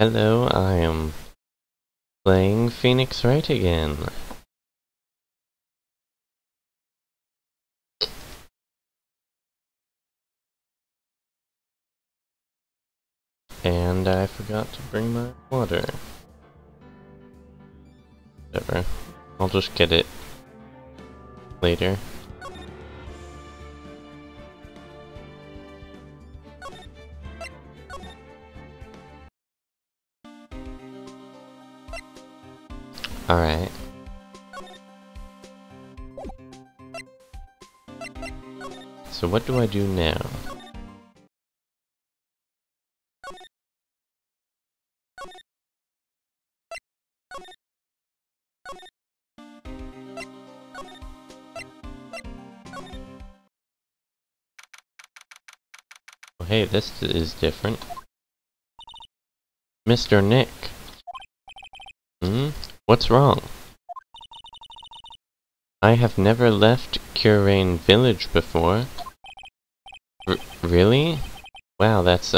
Hello, I am playing Phoenix Wright again. And I forgot to bring my water. Whatever. I'll just get it later. Alright. So what do I do now? Oh, hey, this is different. Mr. Nick. What's wrong? I have never left Curain Village before. Really? Wow, that's,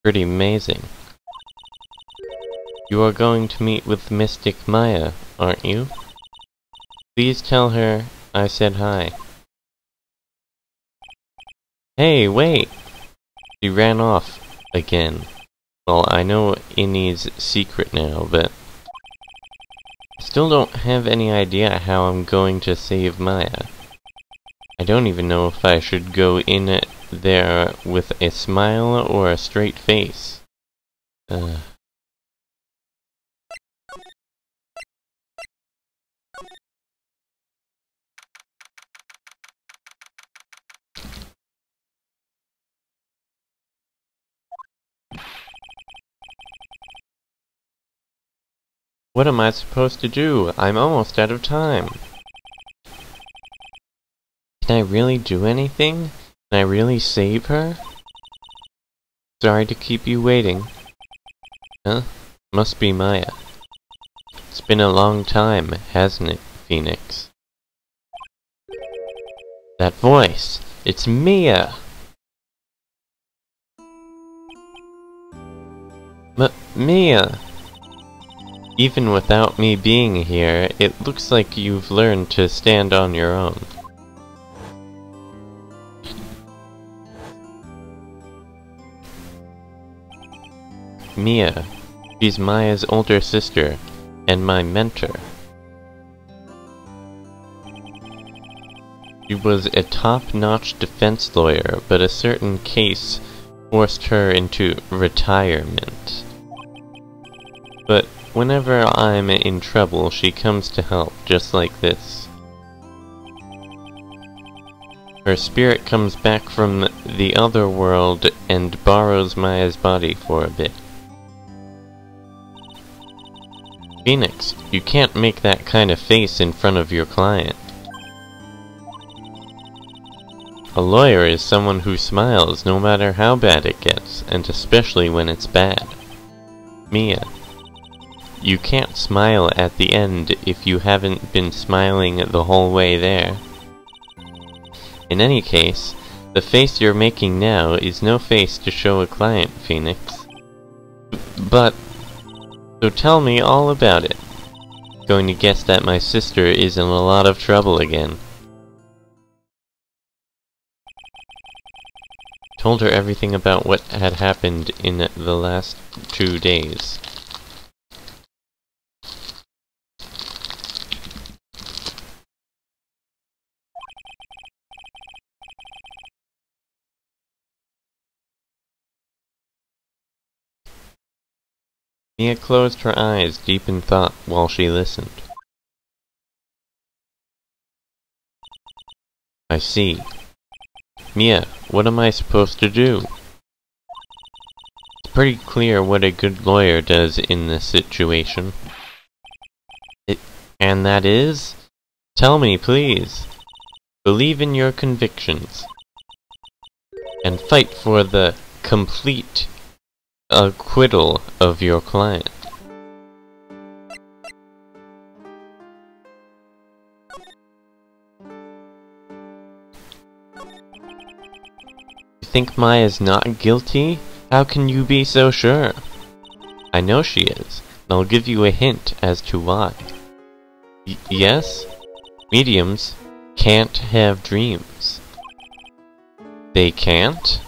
pretty amazing. You are going to meet with Mystic Maya, aren't you? Please tell her I said hi. Hey, wait! She ran off again. Well, I know Innie's secret now, but I still don't have any idea how I'm going to save Maya. I don't even know if I should go in there with a smile or a straight face. What am I supposed to do? I'm almost out of time. Can I really do anything? Can I really save her? Sorry to keep you waiting. Huh? Must be Maya. It's been a long time, hasn't it, Phoenix? That voice! It's Mia! Mia! Even without me being here, it looks like you've learned to stand on your own. Mia. She's Maya's older sister, and my mentor. She was a top-notch defense lawyer, but a certain case forced her into retirement. But whenever I'm in trouble, she comes to help, just like this. Her spirit comes back from the other world and borrows Maya's body for a bit. Phoenix, you can't make that kind of face in front of your client. A lawyer is someone who smiles no matter how bad it gets, and especially when it's bad. Mia. You can't smile at the end if you haven't been smiling the whole way there. In any case, the face you're making now is no face to show a client, Phoenix. So tell me all about it. Going to guess that my sister is in a lot of trouble again. Told her everything about what had happened in the last 2 days. Mia closed her eyes deep in thought while she listened. I see. Mia, what am I supposed to do? It's pretty clear what a good lawyer does in this situation. And that is? Tell me, please. Believe in your convictions. And fight for the complete acquittal of your client. You think Maya's not guilty? How can you be so sure? I know she is, and I'll give you a hint as to why. Yes? Mediums can't have dreams. They can't?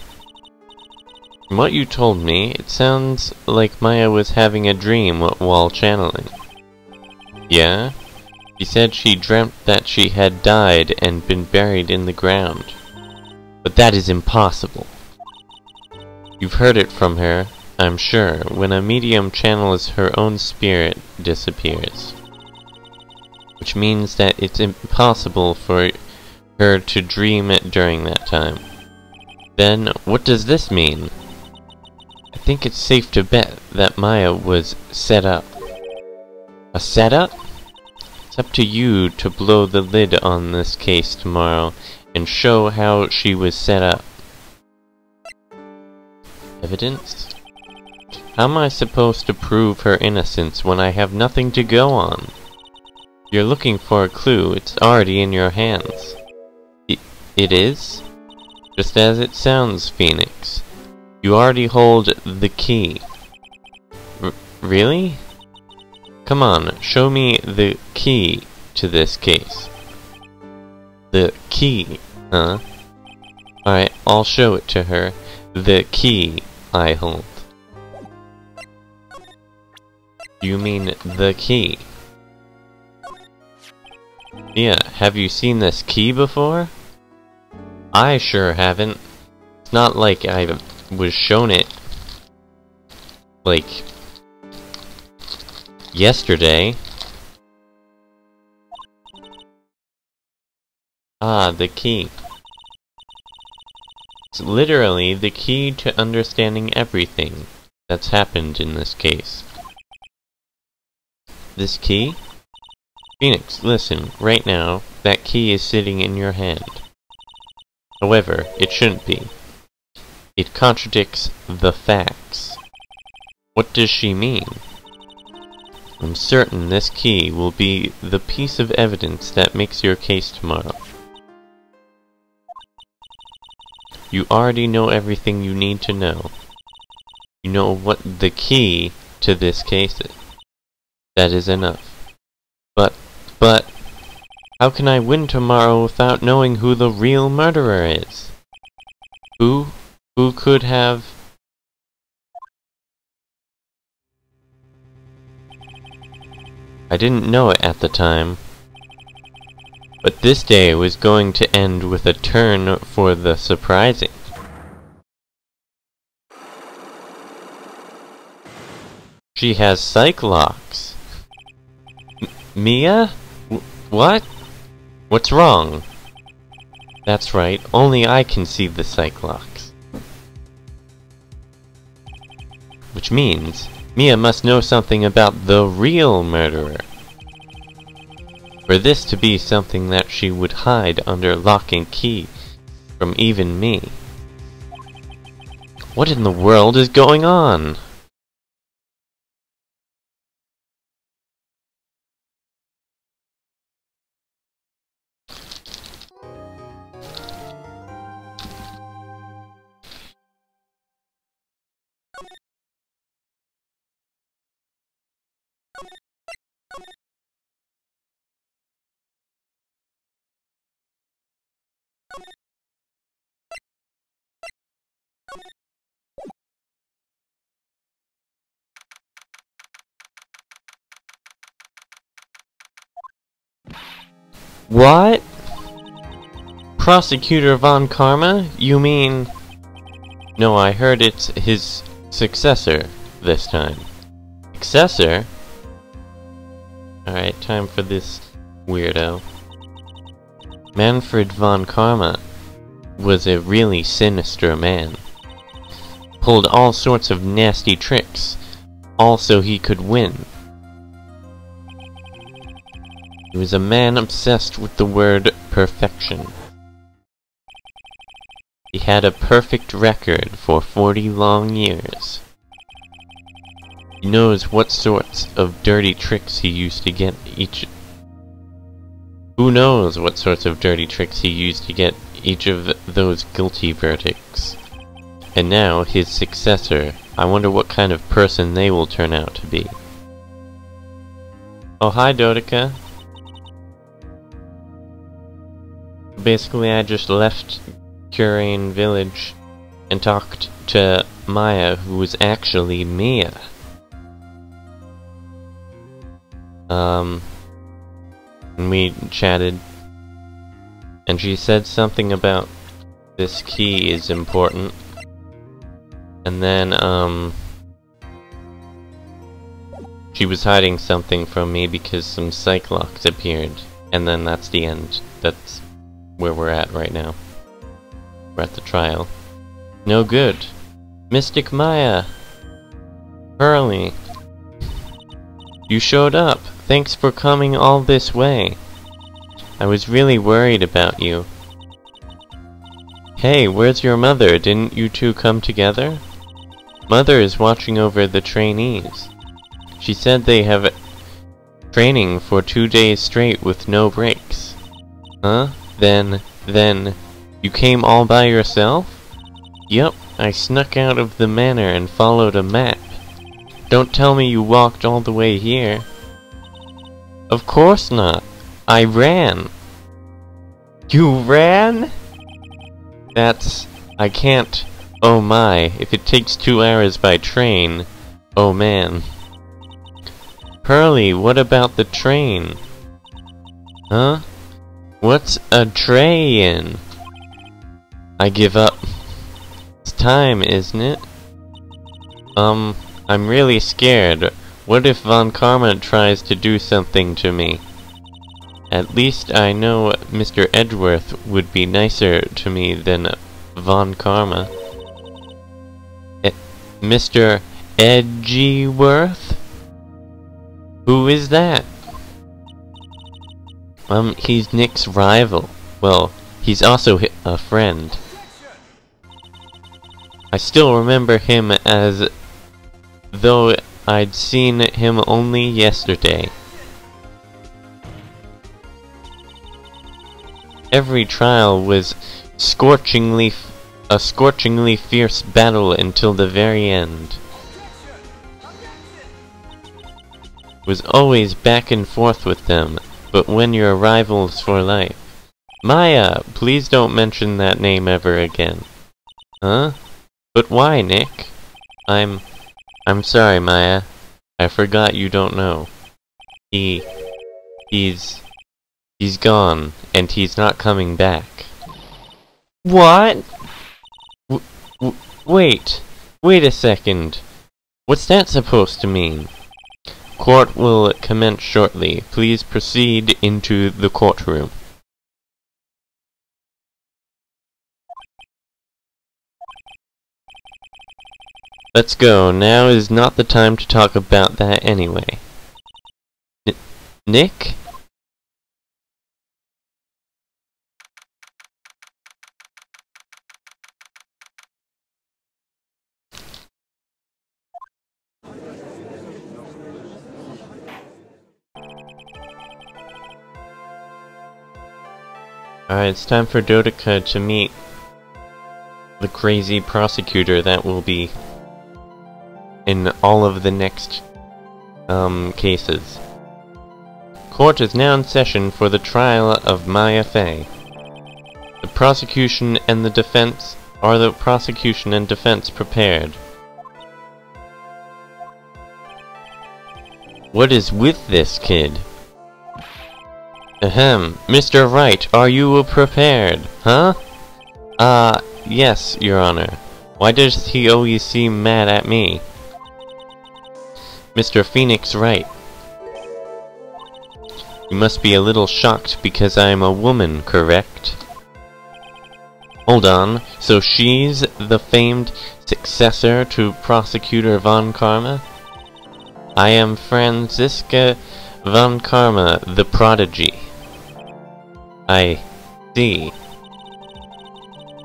From what you told me, it sounds like Maya was having a dream while channeling. Yeah? She said she dreamt that she had died and been buried in the ground. But that is impossible. You've heard it from her, I'm sure, when a medium channels her own spirit disappears. Which means that it's impossible for her to dream it during that time. Then, what does this mean? I think it's safe to bet that Maya was set up. A setup? It's up to you to blow the lid on this case tomorrow and show how she was set up. Evidence? How am I supposed to prove her innocence when I have nothing to go on? If you're looking for a clue, it's already in your hands. It is? Just as it sounds, Phoenix. You already hold the key. Really? Come on, show me the key to this case. The key, huh? Alright, I'll show it to her. The key I hold. You mean the key? Yeah, have you seen this key before? I sure haven't. It's not like I was shown it, like, yesterday. Ah, the key. It's literally the key to understanding everything that's happened in this case. This key? Phoenix, listen, right now, that key is sitting in your hand. However, it shouldn't be. It contradicts the facts. What does she mean? I'm certain this key will be the piece of evidence that makes your case tomorrow. You already know everything you need to know. You know what the key to this case is. That is enough. But, how can I win tomorrow without knowing who the real murderer is? Who could have... I didn't know it at the time. But this day was going to end with a turn for the surprising. She has psych locks. Mia? What? What's wrong? That's right, only I can see the psych locks. Which means, Mia must know something about the real murderer. For this to be something that she would hide under lock and key from even me. What in the world is going on? What? Prosecutor Von Karma? You mean... No, I heard it's his successor this time. Successor? Alright, time for this weirdo. Manfred Von Karma was a really sinister man. Pulled all sorts of nasty tricks, all so he could win. He was a man obsessed with the word perfection. He had a perfect record for 40 long years. He knows what sorts of dirty tricks he used to get each... Who knows what sorts of dirty tricks he used to get each of those guilty verdicts. And now his successor I wonder what kind of person they will turn out to be. Oh, hi, Dotica. Basically, I just left Curain Village and talked to Maya, who was actually Mia. And we chatted, and she said something about this key is important, and then, she was hiding something from me because some Cyclops appeared, and then that's the end. That's where we're at right now. We're at the trial. No good. Mystic Maya! Pearly! You showed up! Thanks for coming all this way. I was really worried about you. Hey, where's your mother? Didn't you two come together? Mother is watching over the trainees. She said they have training for 2 days straight with no breaks. Huh? Then, you came all by yourself? Yup, I snuck out of the manor and followed a map. Don't tell me you walked all the way here. Of course not. I ran. You ran? I can't. Oh my, if it takes 2 hours by train. Oh man. Pearly, what about the train? Huh? What's a tray-in? I give up. It's time, isn't it? I'm really scared. What if Von Karma tries to do something to me? At least I know Mr. Edgeworth would be nicer to me than Von Karma. Mr. Edgeworth? Who is that? He's Nick's rival. Well, he's also a friend. I still remember him as though I'd seen him only yesterday. Every trial was a scorchingly fierce battle until the very end. Was always back and forth with them, but when you're rivals for life. Maya, please don't mention that name ever again. Huh? But why, Nick? I'm sorry, Maya. I forgot you don't know. He's gone, and he's not coming back. What? Wait a second. What's that supposed to mean? Court will commence shortly. Please proceed into the courtroom. Let's go. Now is not the time to talk about that anyway. Nick? Alright, it's time for Dotica to meet the crazy prosecutor that will be in all of the next cases. Court is now in session for the trial of Maya Fey. The prosecution and the defense prepared? What is with this kid? Ahem, Mr. Wright, are you prepared? Huh? Yes, Your Honor. Why does he always seem mad at me? Mr. Phoenix Wright. You must be a little shocked because I am a woman, correct? Hold on, so she's the famed successor to Prosecutor Von Karma? I am Franziska Von Karma, the prodigy. I see.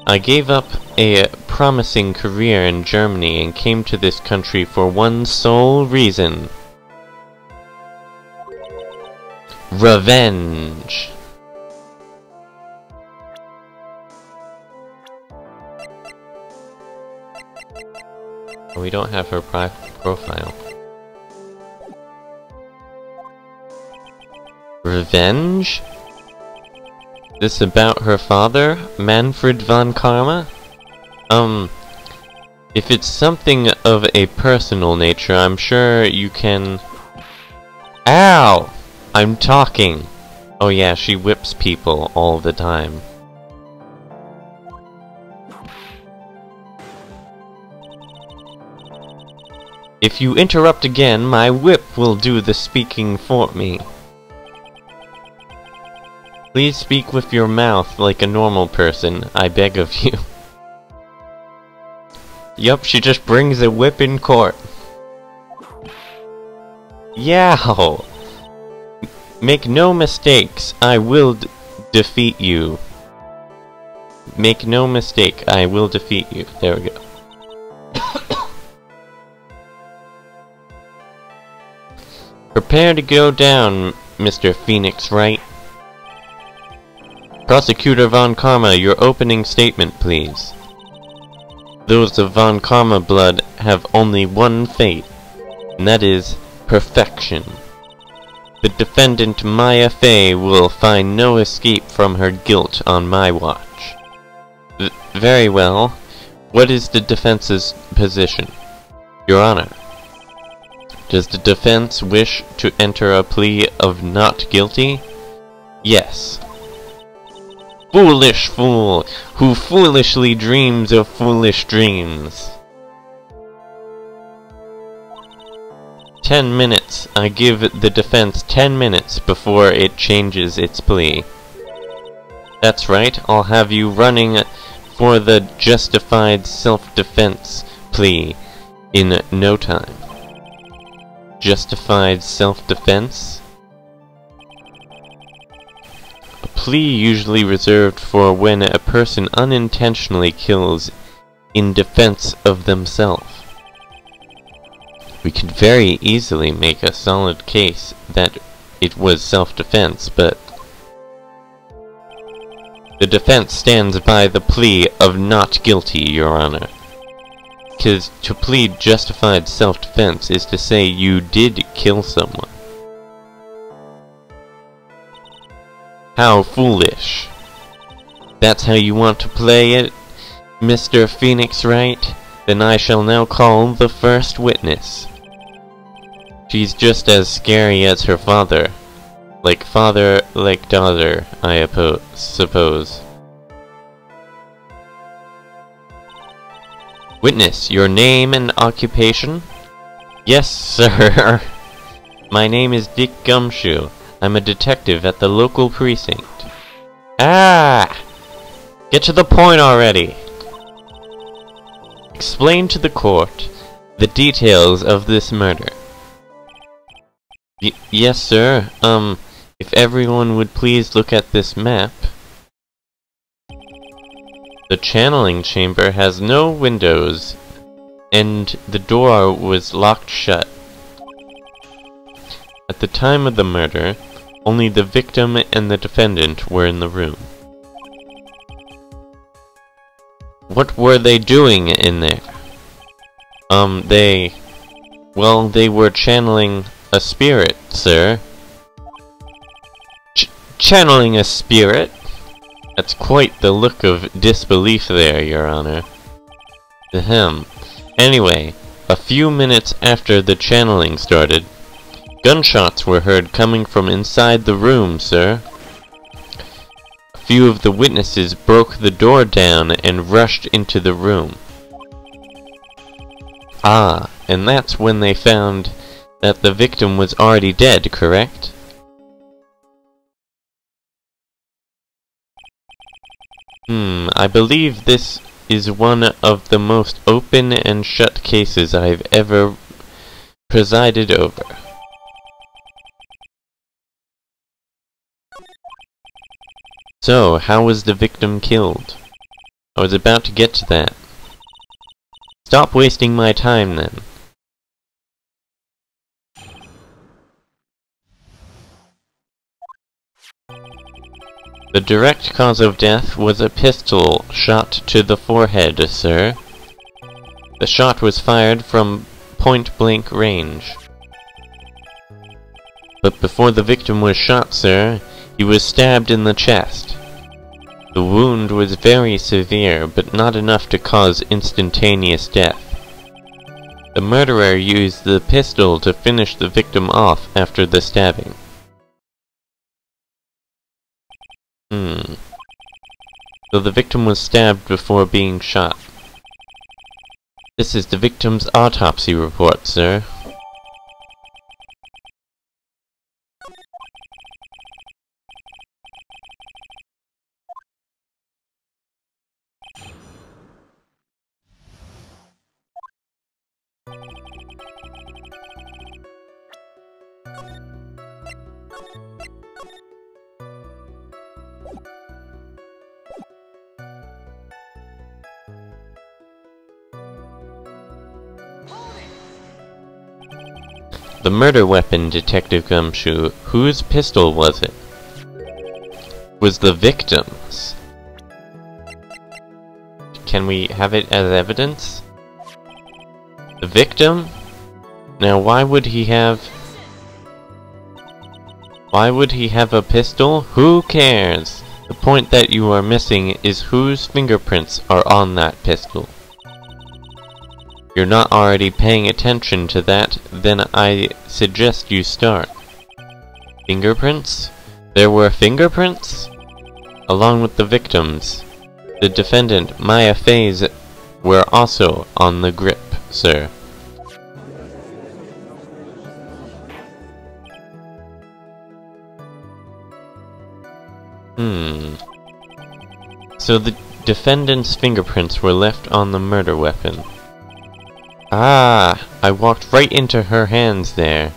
I gave up a promising career in Germany and came to this country for one sole reason. Revenge! We don't have her profile. Revenge? This about her father, Manfred von Karma? If it's something of a personal nature, I'm sure you can... Ow! I'm talking! Oh yeah, she whips people all the time. If you interrupt again, my whip will do the speaking for me. Please speak with your mouth like a normal person, I beg of you. Yup, she just brings a whip in court. Yow! Make no mistakes, I will defeat you. Make no mistake, I will defeat you. There we go. Prepare to go down, Mr. Phoenix Wright. Prosecutor Von Karma, your opening statement, please. Those of Von Karma blood have only one fate, and that is perfection. The defendant Maya Fey will find no escape from her guilt on my watch. Very well. What is the defense's position? Your Honor. Does the defense wish to enter a plea of not guilty? Yes. Foolish fool, who foolishly dreams of foolish dreams. 10 minutes. I give the defense 10 minutes before it changes its plea. That's right, I'll have you running for the justified self-defense plea in no time. Justified self-defense? A plea usually reserved for when a person unintentionally kills in defense of themselves. We could very easily make a solid case that it was self-defense, but the defense stands by the plea of not guilty, Your Honor. Because to plead justified self-defense is to say you did kill someone. How foolish. That's how you want to play it, Mr. Phoenix Wright? Then I shall now call the first witness. She's just as scary as her father. Like father, like daughter, I suppose. Witness, your name and occupation? Yes, sir. My name is Dick Gumshoe. I'm a detective at the local precinct. Ah! Get to the point already! Explain to the court the details of this murder. Yes, sir. If everyone would please look at this map. The channeling chamber has no windows, and the door was locked shut. At the time of the murder, only the victim and the defendant were in the room. What were they doing in there? Well, they were channeling a spirit, sir. Channeling a spirit? That's quite the look of disbelief there, Your Honor. Ahem. Anyway, a few minutes after the channeling started, gunshots were heard coming from inside the room, sir. A few of the witnesses broke the door down and rushed into the room. Ah, and that's when they found that the victim was already dead, correct? I believe this is one of the most open and shut cases I've ever presided over. So, how was the victim killed? I was about to get to that. Stop wasting my time, then. The direct cause of death was a pistol shot to the forehead, sir. The shot was fired from point-blank range. But before the victim was shot, sir, he was stabbed in the chest. The wound was very severe, but not enough to cause instantaneous death. The murderer used the pistol to finish the victim off after the stabbing. So the victim was stabbed before being shot. This is the victim's autopsy report, sir. The murder weapon, Detective Gumshoe. Whose pistol was it? Was the victim's. Can we have it as evidence? The victim? Now why would he have a pistol? Who cares? The point that you are missing is whose fingerprints are on that pistol. You're not already paying attention to that, then I suggest you start. Fingerprints? There were fingerprints? Along with the victims. The defendant, Maya Faye's, were also on the grip, sir. So the defendant's fingerprints were left on the murder weapon. Ah, I walked right into her hands there.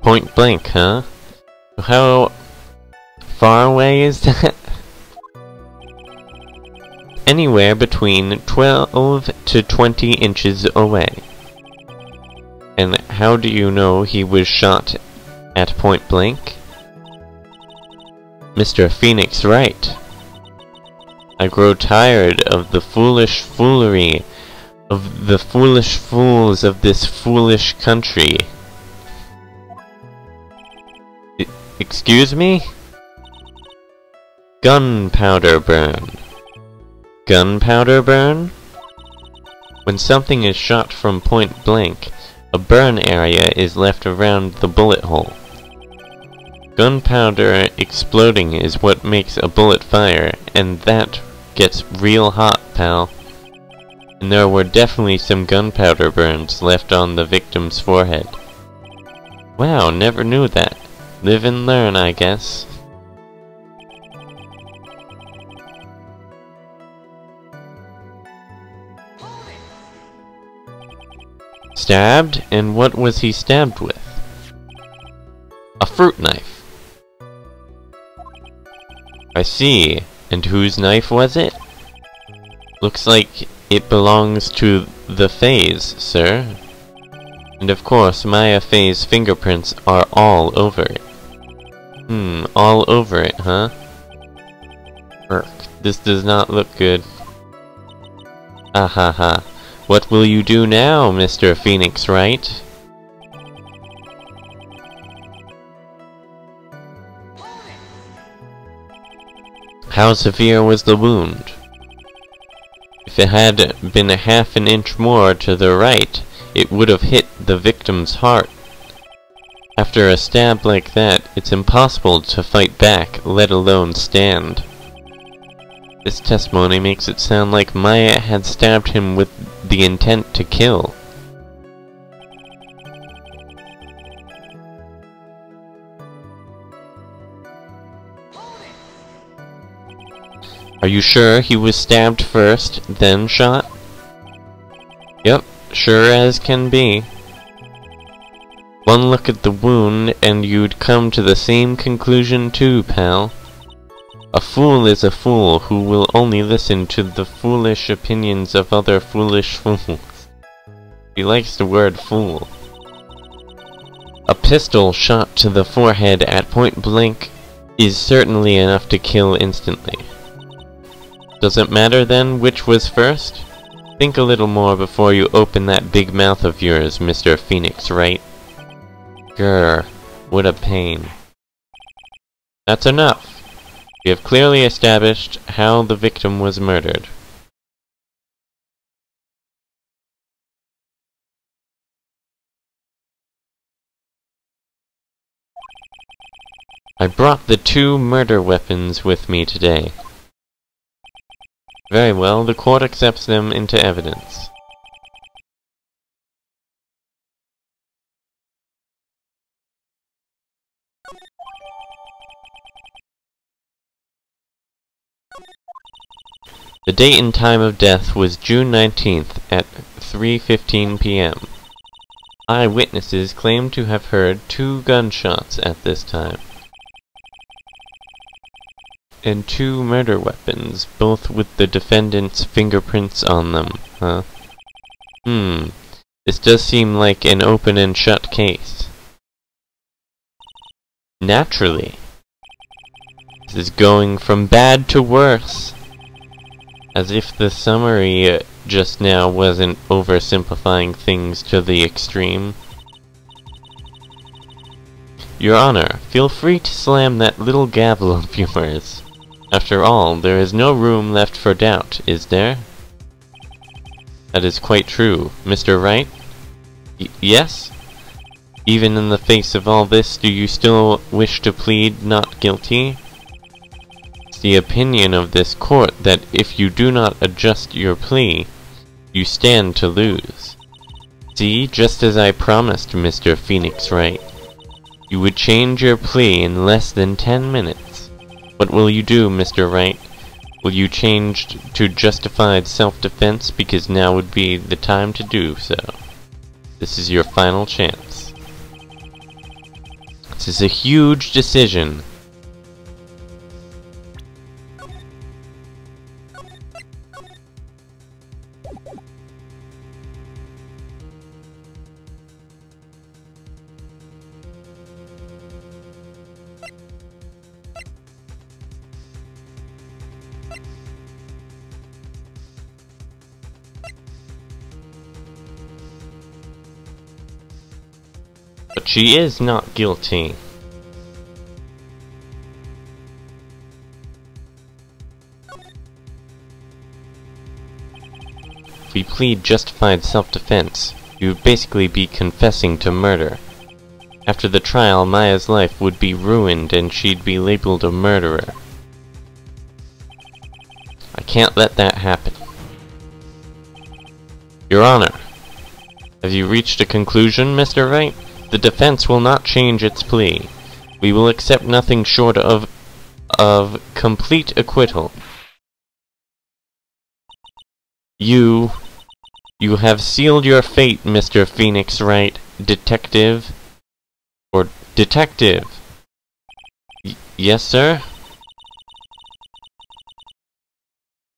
Point blank, huh? How far away is that? Anywhere between 12 to 20 inches away. And how do you know he was shot at point blank? Mr. Phoenix Wright. I grow tired of the foolish foolery of the foolish fools of this foolish country. Excuse me? Gunpowder burn. Gunpowder burn? When something is shot from point blank, a burn area is left around the bullet hole. Gunpowder exploding is what makes a bullet fire, and that gets real hot, pal. And there were definitely some gunpowder burns left on the victim's forehead. Wow, never knew that. Live and learn, I guess. Stabbed? And what was he stabbed with? A fruit knife. I see. And whose knife was it? Looks like it belongs to the Fays, sir. And of course, Maya Faye's fingerprints are all over it. All over it, huh? Urk, this does not look good. Ahaha. What will you do now, Mr. Phoenix Wright? How severe was the wound? If it had been a half an inch more to the right, it would have hit the victim's heart. After a stab like that, it's impossible to fight back, let alone stand. This testimony makes it sound like Maya had stabbed him with the intent to kill. Are you sure he was stabbed first, then shot? Yep, sure as can be. One look at the wound and you'd come to the same conclusion too, pal. A fool is a fool who will only listen to the foolish opinions of other foolish fools. He likes the word fool. A pistol shot to the forehead at point blank is certainly enough to kill instantly. Does it matter then which was first? Think a little more before you open that big mouth of yours, Mr. Phoenix Wright. Grr, what a pain. That's enough. We have clearly established how the victim was murdered. I brought the 2 murder weapons with me today. Very well, the court accepts them into evidence. The date and time of death was June 19th at 3:15 p.m. Eyewitnesses claim to have heard 2 gunshots at this time. And 2 murder weapons, both with the defendant's fingerprints on them, huh? This does seem like an open and shut case. Naturally. This is going from bad to worse. As if the summary just now wasn't oversimplifying things to the extreme. Your Honor, feel free to slam that little gavel of yours. After all, there is no room left for doubt, is there? That is quite true. Mr. Wright? Yes? Even in the face of all this, do you still wish to plead not guilty? It's the opinion of this court that if you do not adjust your plea, you stand to lose. See, just as I promised, Mr. Phoenix Wright. You would change your plea in less than 10 minutes. What will you do, Mr. Wright? Will you change to justified self-defense because now would be the time to do so? This is your final chance. This is a huge decision. But she is not guilty. If we plead justified self-defense, you would basically be confessing to murder. After the trial, Maya's life would be ruined and she'd be labeled a murderer. I can't let that happen. Your Honor, have you reached a conclusion, Mr. Wright? The defense will not change its plea. We will accept nothing short of complete acquittal. You have sealed your fate, Mr. Phoenix Wright, detective. Or detective. Yes, sir?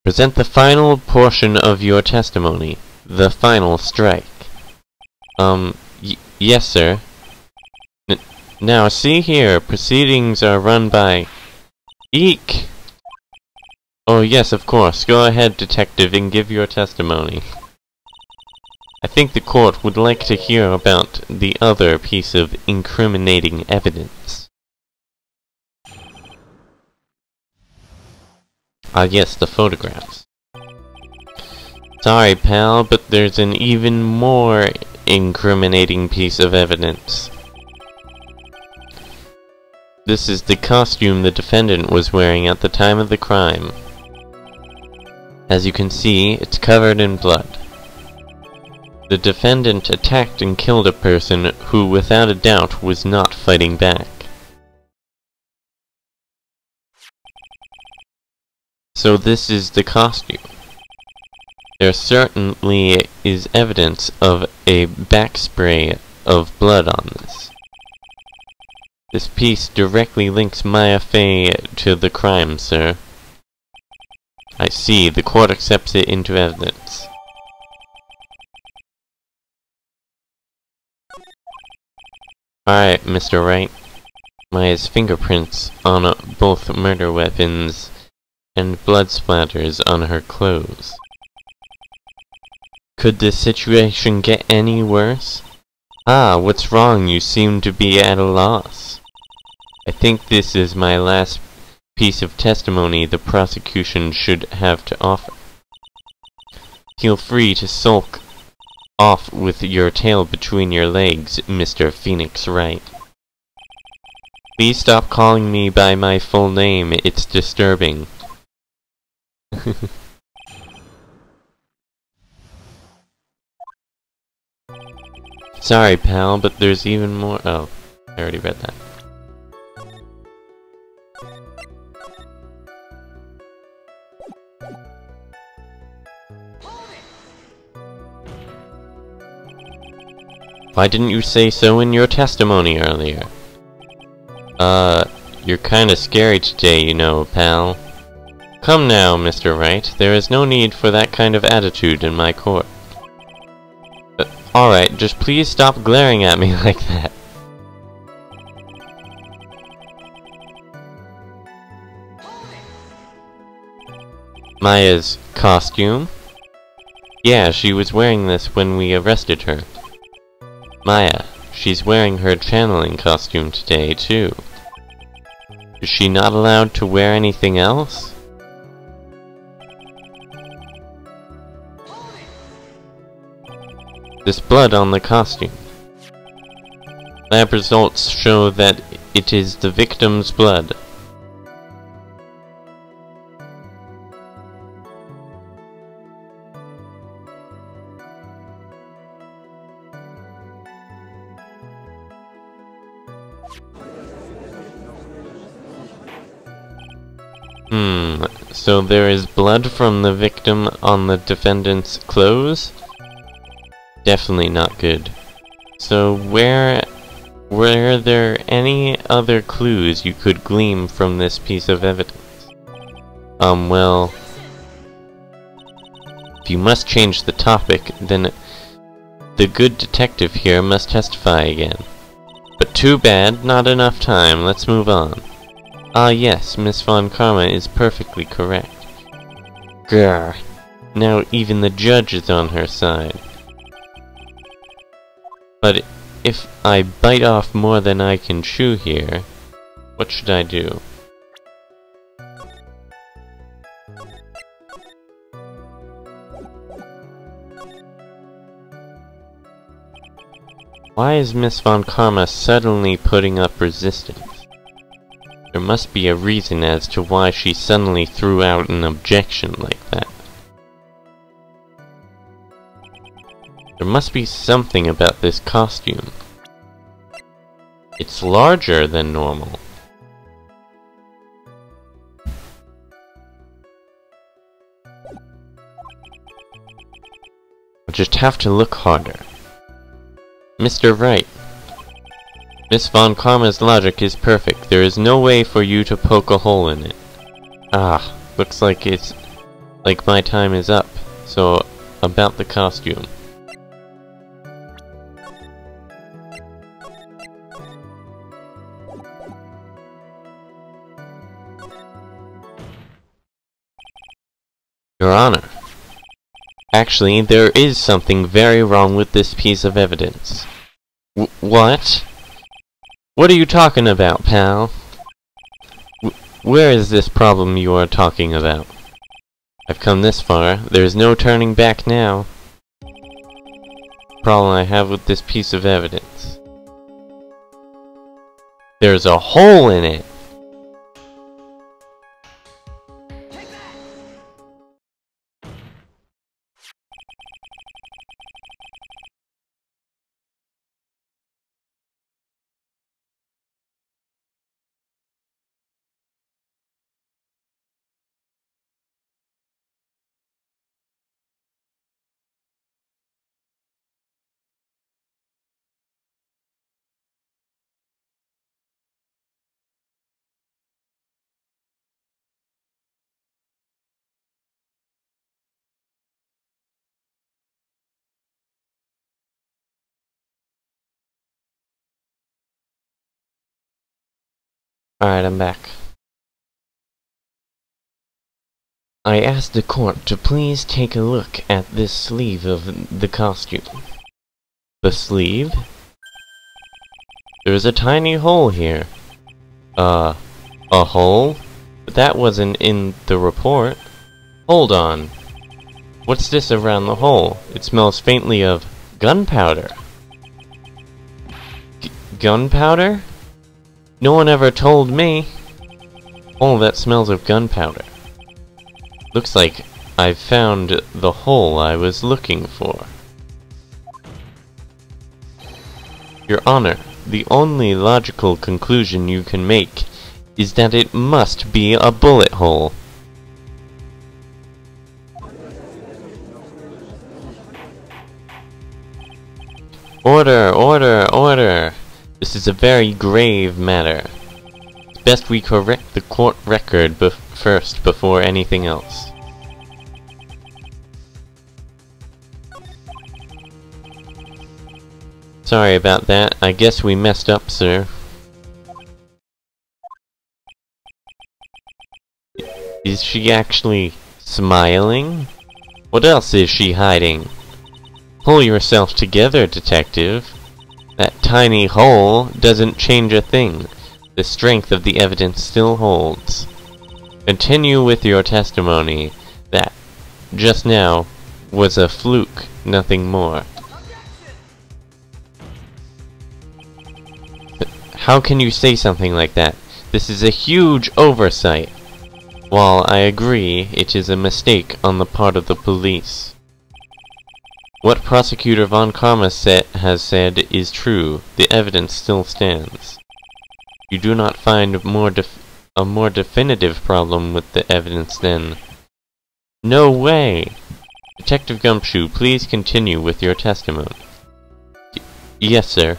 Present the final portion of your testimony. The final strike. Yes, sir. Now, see here, proceedings are run by... Eek! Oh, yes, of course. Go ahead, detective, and give your testimony. I think the court would like to hear about the other piece of incriminating evidence. Ah, yes, the photographs. Sorry, pal, but there's an even more incriminating piece of evidence. This is the costume the defendant was wearing at the time of the crime. As you can see, it's covered in blood. The defendant attacked and killed a person who, without a doubt, was not fighting back. So this is the costume. There certainly is evidence of a backspray of blood on this. This piece directly links Maya Fey to the crime, sir. I see. The court accepts it into evidence. Alright, Mr. Wright. Maya's fingerprints on both murder weapons and blood splatters on her clothes. Could the situation get any worse? Ah, what's wrong? You seem to be at a loss. I think this is my last piece of testimony the prosecution should have to offer. Feel free to sulk off with your tail between your legs, Mr. Phoenix Wright. Please stop calling me by my full name, it's disturbing. Sorry, pal, but there's even more— oh, I already read that. Why didn't you say so in your testimony earlier? You're kinda scary today, you know, pal. Come now, Mr. Wright, there is no need for that kind of attitude in my court. Alright, just please stop glaring at me like that. Maya's costume? Yeah, she was wearing this when we arrested her. Maya, she's wearing her channeling costume today, too. Is she not allowed to wear anything else? This blood on the costume. Lab results show that it is the victim's blood. So there is blood from the victim on the defendant's clothes? Definitely not good. So were there any other clues you could glean from this piece of evidence? Well, if you must change the topic, then the good detective here must testify again. But too bad, not enough time, let's move on. Ah yes, Miss Von Karma is perfectly correct. Grr. Now even the judge is on her side. But if I bite off more than I can chew here, what should I do? Why is Miss Von Karma suddenly putting up resistance? There must be a reason as to why she suddenly threw out an objection like that. There must be something about this costume. It's larger than normal. I'll just have to look harder. Mr. Wright. Miss Von Karma's logic is perfect. There is no way for you to poke a hole in it. Ah, looks like it's like my time is up. So, about the costume. Your Honor. Actually, there is something very wrong with this piece of evidence. What? What are you talking about, pal? Where is this problem you are talking about? I've come this far. There's no turning back now. Problem I have with this piece of evidence. There's a hole in it! Alright, I'm back. I asked the court to please take a look at this sleeve of the costume. The sleeve? There's a tiny hole here. A hole? But that wasn't in the report. Hold on. What's this around the hole? It smells faintly of gunpowder. Gunpowder? No one ever told me. Oh, that smells of gunpowder. Looks like I've found the hole I was looking for. Your Honor, the only logical conclusion you can make is that it must be a bullet hole. Order, order, order! This is a very grave matter. It's best we correct the court record first before anything else. Sorry about that. I guess we messed up, sir. Is she actually smiling? What else is she hiding? Pull yourself together, detective. That tiny hole doesn't change a thing. The strength of the evidence still holds. Continue with your testimony that just now was a fluke, nothing more. How can you say something like that? This is a huge oversight. While I agree, it is a mistake on the part of the police. What Prosecutor Von Karma has said is true. The evidence still stands. You do not find a more definitive problem with the evidence then? No way! Detective Gumshoe, please continue with your testimony. Yes, sir.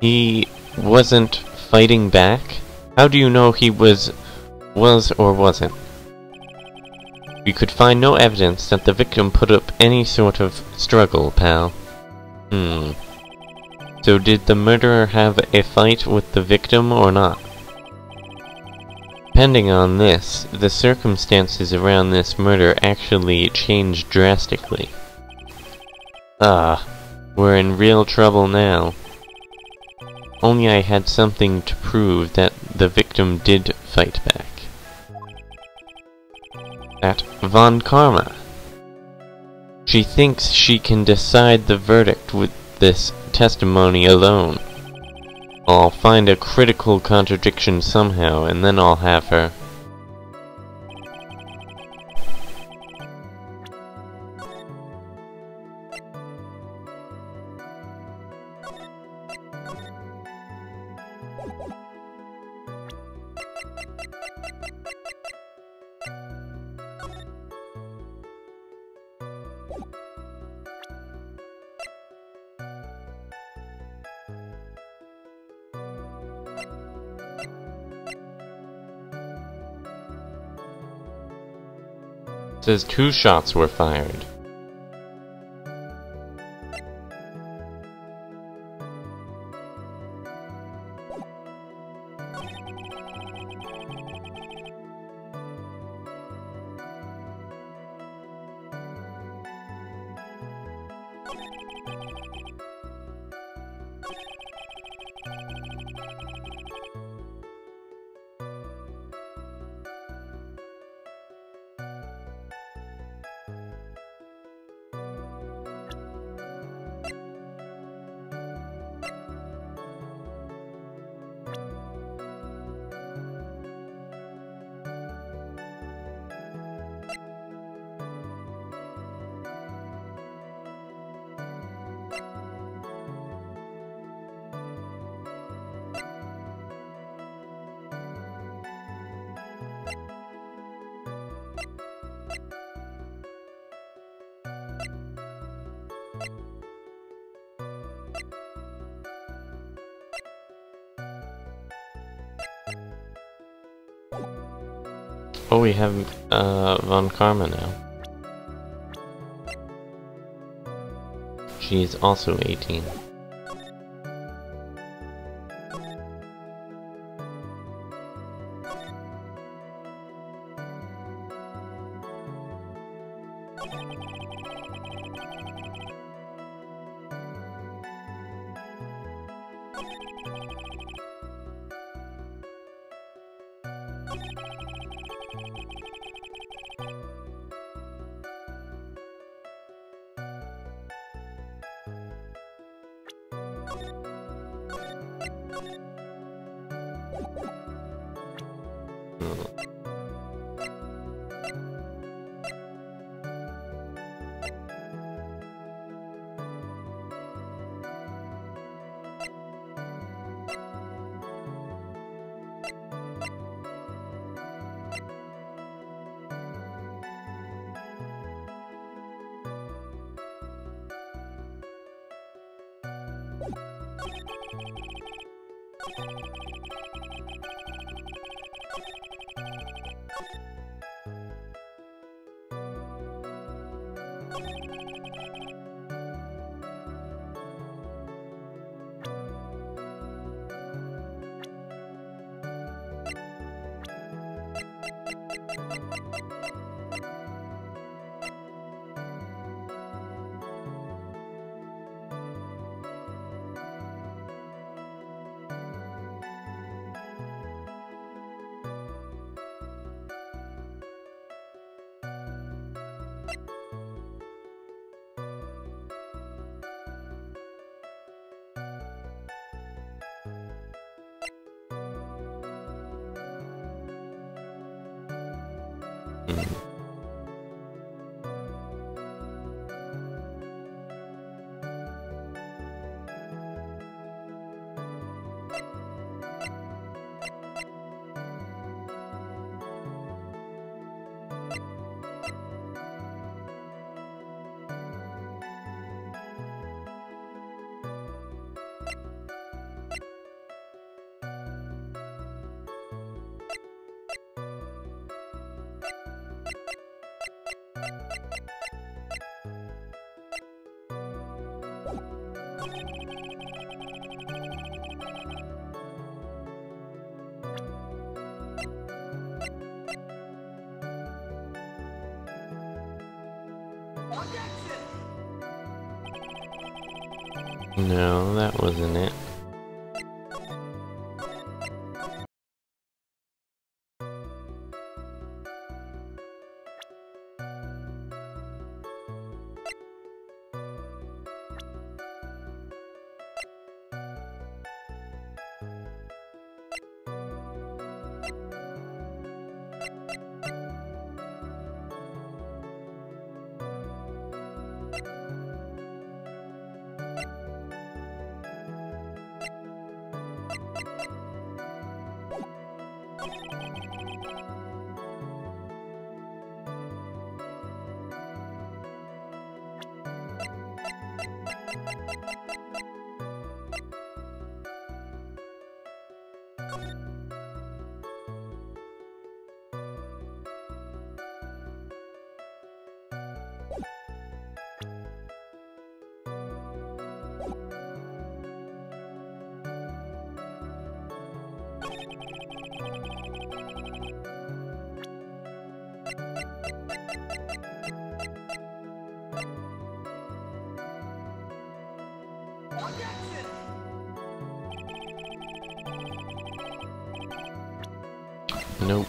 He wasn't fighting back? How do you know he was or wasn't? We could find no evidence that the victim put up any sort of struggle, pal. So did the murderer have a fight with the victim or not? Depending on this, the circumstances around this murder actually changed drastically. We're in real trouble now. Only I had something to prove that the victim did fight back. That Von Karma. She thinks she can decide the verdict with this testimony alone. I'll find a critical contradiction somehow, and then I'll have her. It says 2 shots were fired. Oh, we have Von Karma now. She's also 18. No, that wasn't it. Nope.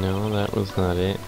No, that was not it.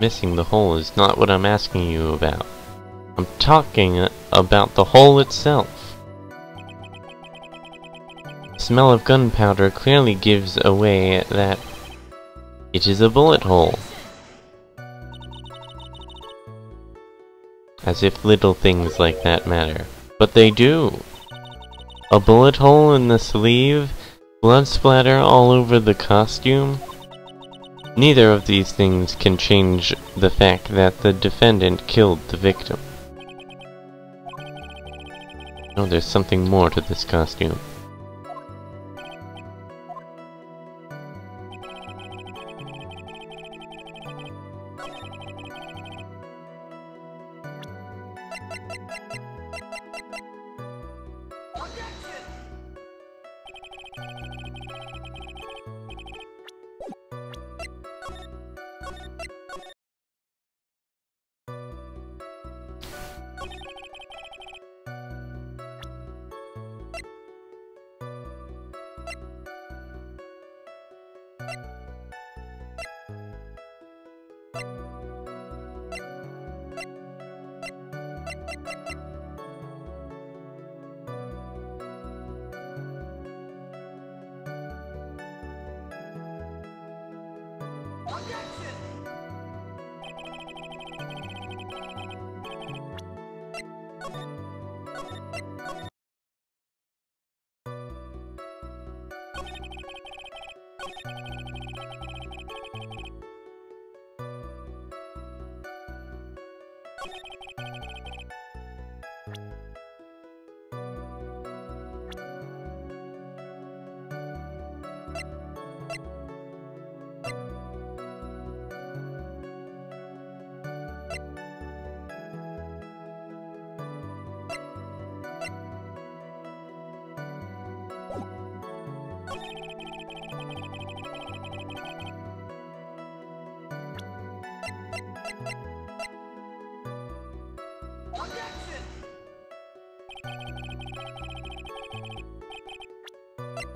Missing the hole is not what I'm asking you about. I'm talking about the hole itself. The smell of gunpowder clearly gives away that it is a bullet hole. As if little things like that matter. But they do. A bullet hole in the sleeve, blood splatter all over the costume. Neither of these things can change the fact that the defendant killed the victim. No, there's something more to this costume.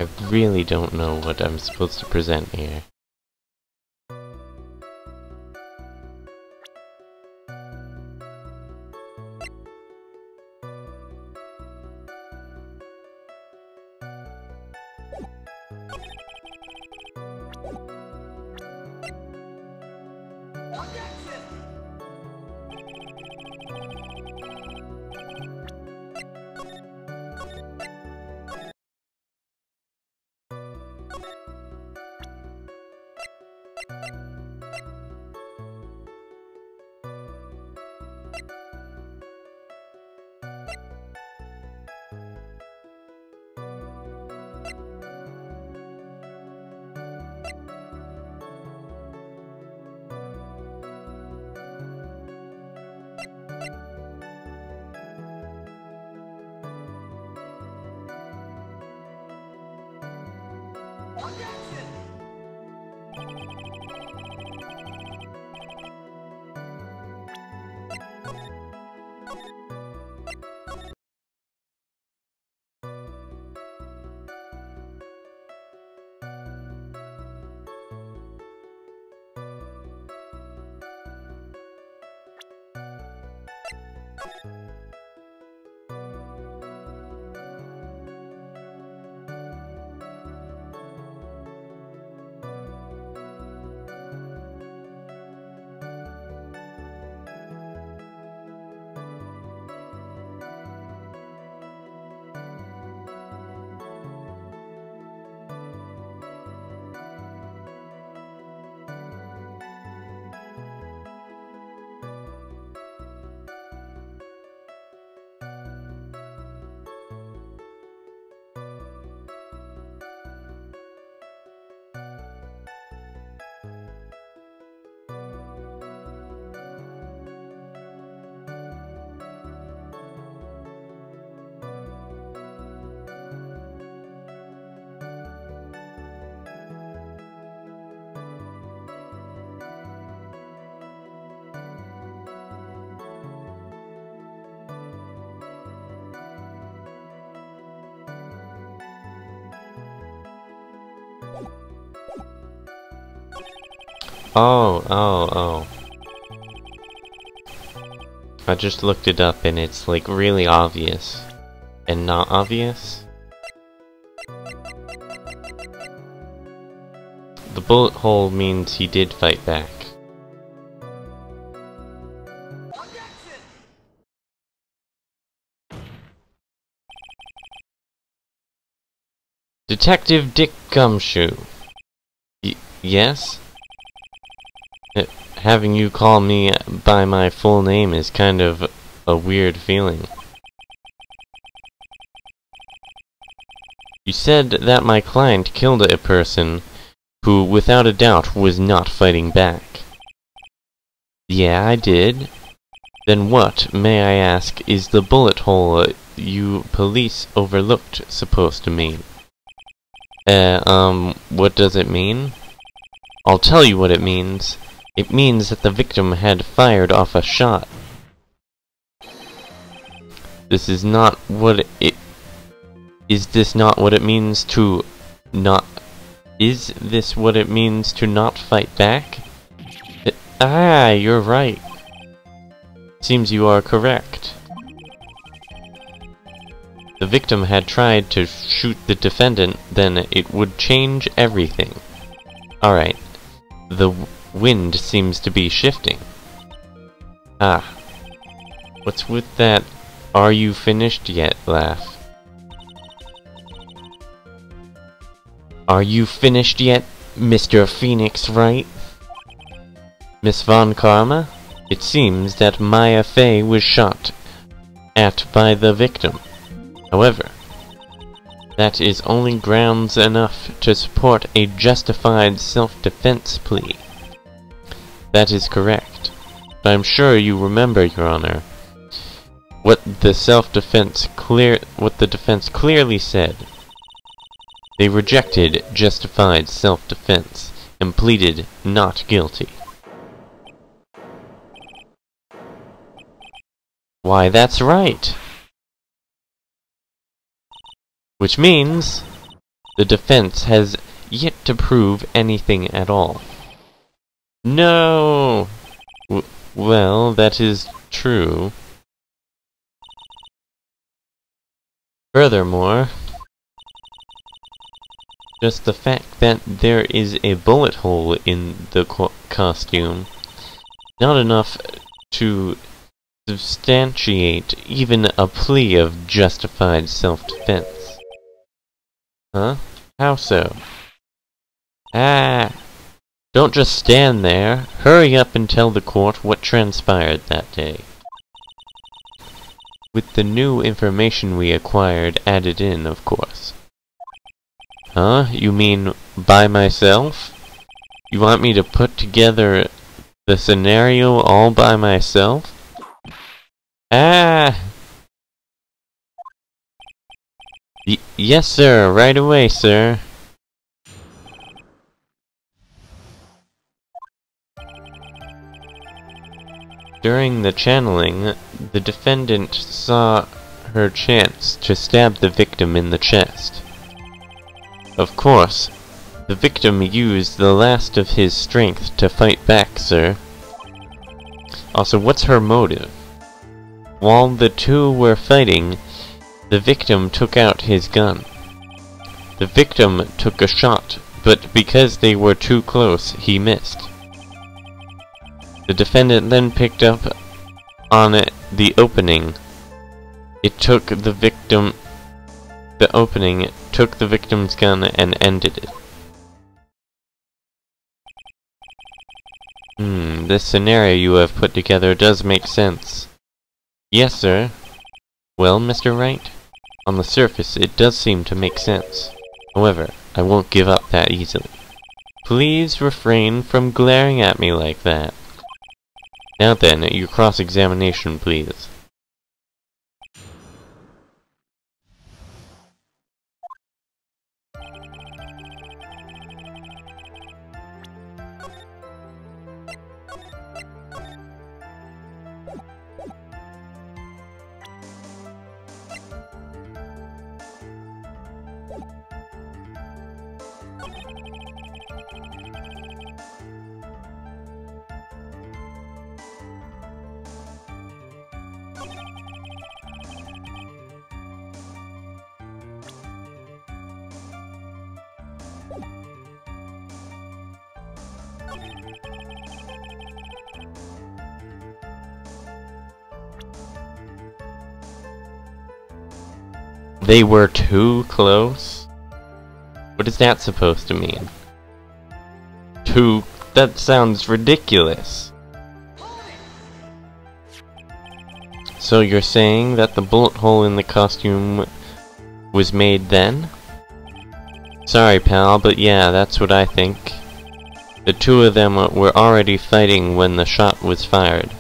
I really don't know what I'm supposed to present here. Oh. I just looked it up and it's like really obvious. And not obvious? The bullet hole means he did fight back. Detective Dick Gumshoe. Yes? Having you call me by my full name is kind of a weird feeling. You said that my client killed a person who, without a doubt, was not fighting back. Yeah, I did. Then what, may I ask, is the bullet hole you police overlooked supposed to mean? What does it mean? I'll tell you what it means. It means that the victim had fired off a shot. This is not what it... Is this not what it means to not... Is this what it means to not fight back? You're right. Seems you are correct. The victim had tried to shoot the defendant, then it would change everything. Alright. The wind seems to be shifting. What's with that "are you finished yet" laugh? Are you finished yet, Mr. Phoenix Wright? Miss Von Karma? It seems that Maya Fey was shot at by the victim. However, that is only grounds enough to support a justified self-defense plea. That is correct. I'm sure you remember, Your Honor, what the defense clearly said. They rejected justified self-defense and pleaded not guilty. Why, that's right. Which means the defense has yet to prove anything at all. No! Well, that is true. Furthermore, just the fact that there is a bullet hole in the costume, not enough to substantiate even a plea of justified self-defense. Huh? How so? Ah! Don't just stand there. Hurry up and tell the court what transpired that day. With the new information we acquired added in, of course. Huh? You mean by myself? You want me to put together the scenario all by myself? Ah! Yes, sir. Right away, sir. During the channeling, the defendant saw her chance to stab the victim in the chest. Of course, the victim used the last of his strength to fight back, sir. Also, what's her motive? While the two were fighting, the victim took out his gun. The victim took a shot, but because they were too close, he missed. The defendant then picked up on the opening. It took the victim... The opening took the victim's gun and ended it. This scenario you have put together does make sense. Yes, sir. Well, Mr. Wright, on the surface it does seem to make sense. However, I won't give up that easily. Please refrain from glaring at me like that. Now then, your cross-examination, please. They were too close? What is that supposed to mean? That sounds ridiculous. So you're saying that the bullet hole in the costume was made then? Sorry, pal, but yeah, that's what I think. The two of them were already fighting when the shot was fired.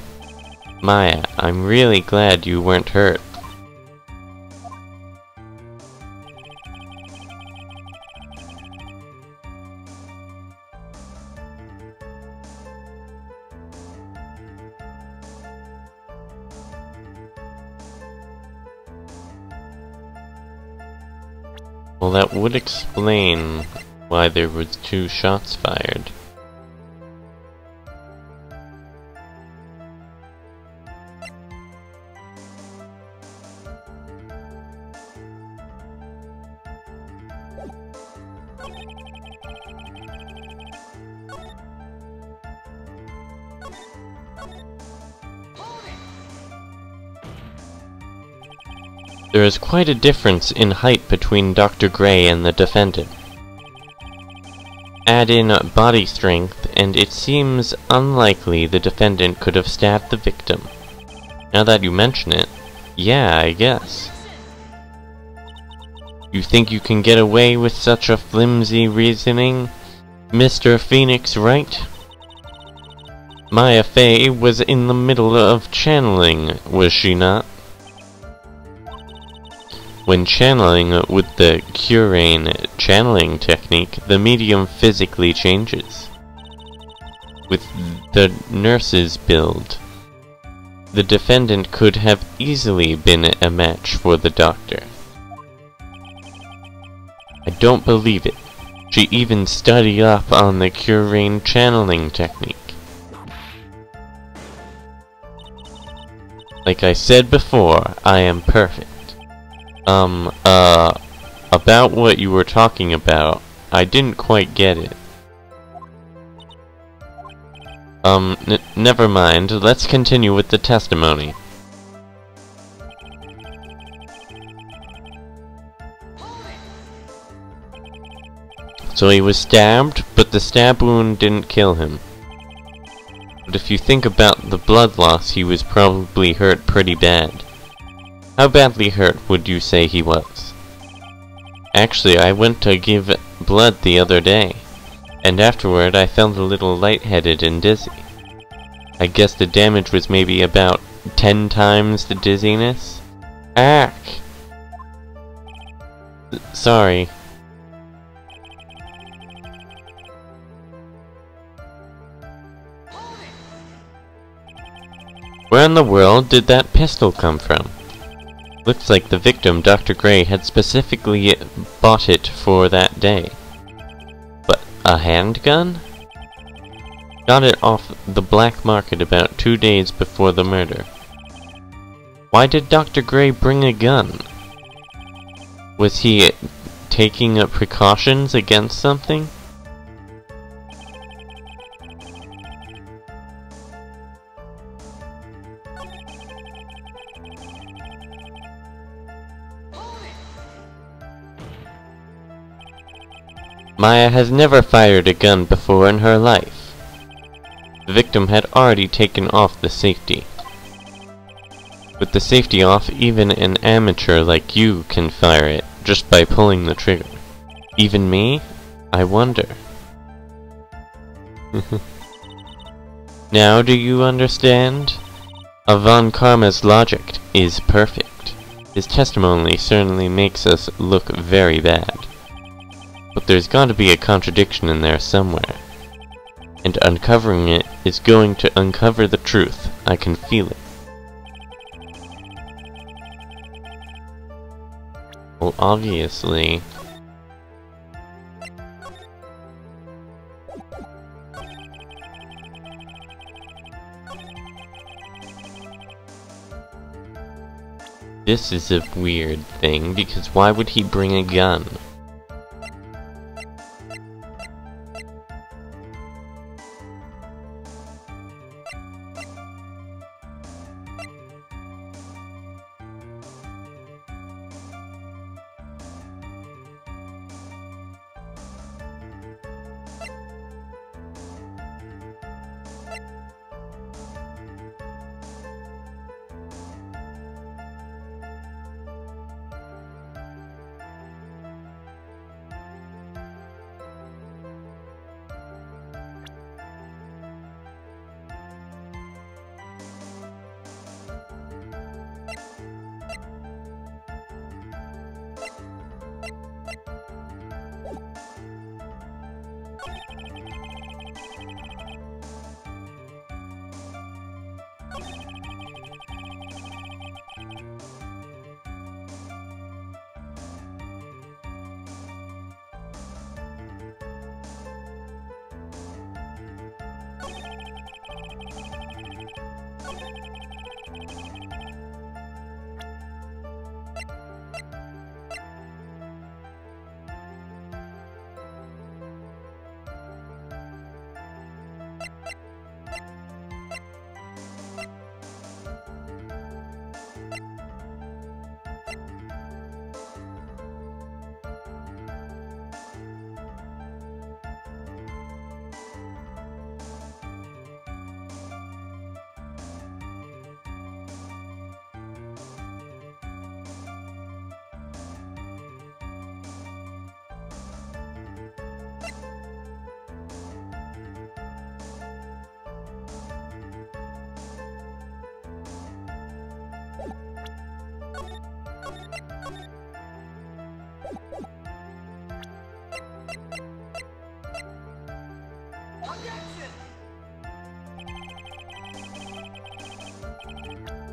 Maya, I'm really glad you weren't hurt. Well, that would explain why there was 2 shots fired. There is quite a difference in height between Dr. Gray and the defendant. Add in body strength, and it seems unlikely the defendant could have stabbed the victim. Now that you mention it, yeah, I guess. You think you can get away with such a flimsy reasoning, Mr. Phoenix Wright? Maya Fey was in the middle of channeling, was she not? When channeling with the Curane channeling technique, the medium physically changes. With the nurse's build, the defendant could have easily been a match for the doctor. I don't believe it. She even studied up on the Curain channeling technique. Like I said before, I am perfect. About what you were talking about, I didn't quite get it. Never mind, let's continue with the testimony. So he was stabbed, but the stab wound didn't kill him. But if you think about the blood loss, he was probably hurt pretty bad. How badly hurt would you say he was? Actually, I went to give blood the other day, and afterward I felt a little lightheaded and dizzy. I guess the damage was maybe about 10 times the dizziness? Ack! Sorry. Where in the world did that pistol come from? Looks like the victim, Dr. Gray, had specifically bought it for that day. But a handgun? Got it off the black market about 2 days before the murder. Why did Dr. Gray bring a gun? Was he taking precautions against something? Maya has never fired a gun before in her life. The victim had already taken off the safety. With the safety off, even an amateur like you can fire it just by pulling the trigger. Even me? I wonder. Now do you understand? Von Karma's logic is perfect. His testimony certainly makes us look very bad. But there's got to be a contradiction in there somewhere. And uncovering it is going to uncover the truth. I can feel it. Well, obviously... This is a weird thing, because why would he bring a gun?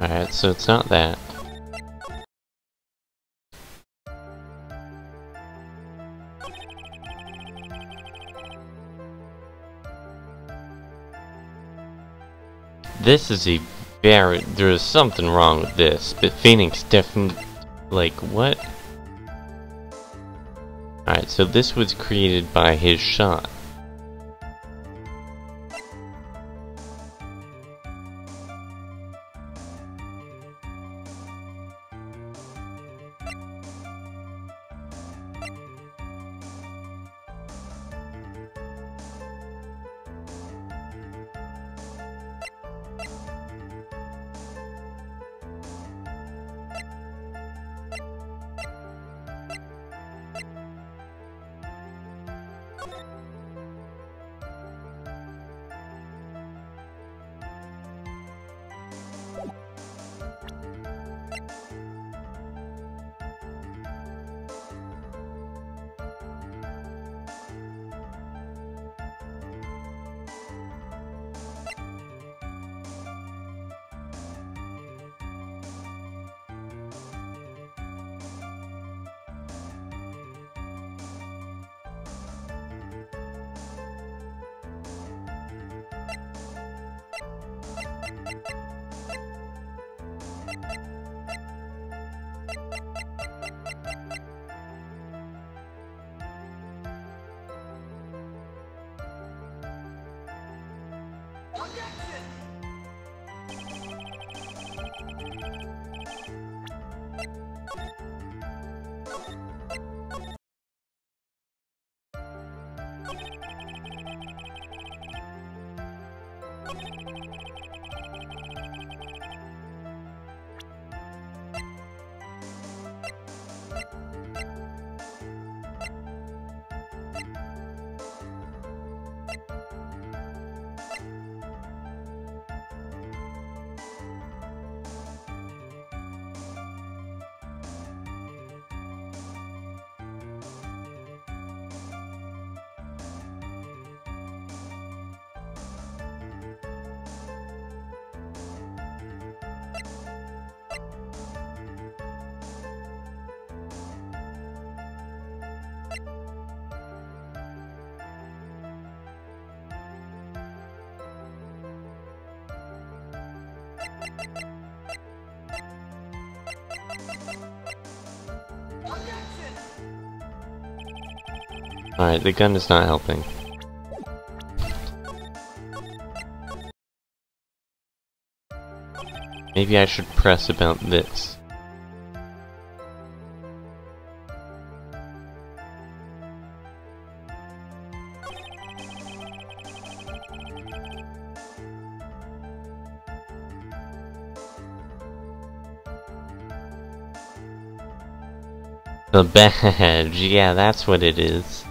Alright, so it's not that. This is a very... There's something wrong with this, but Phoenix definitely... Like, what? Alright, so this was created by his shot. Alright, the gun is not helping. Maybe I should press about this. The badge, yeah, that's what it is.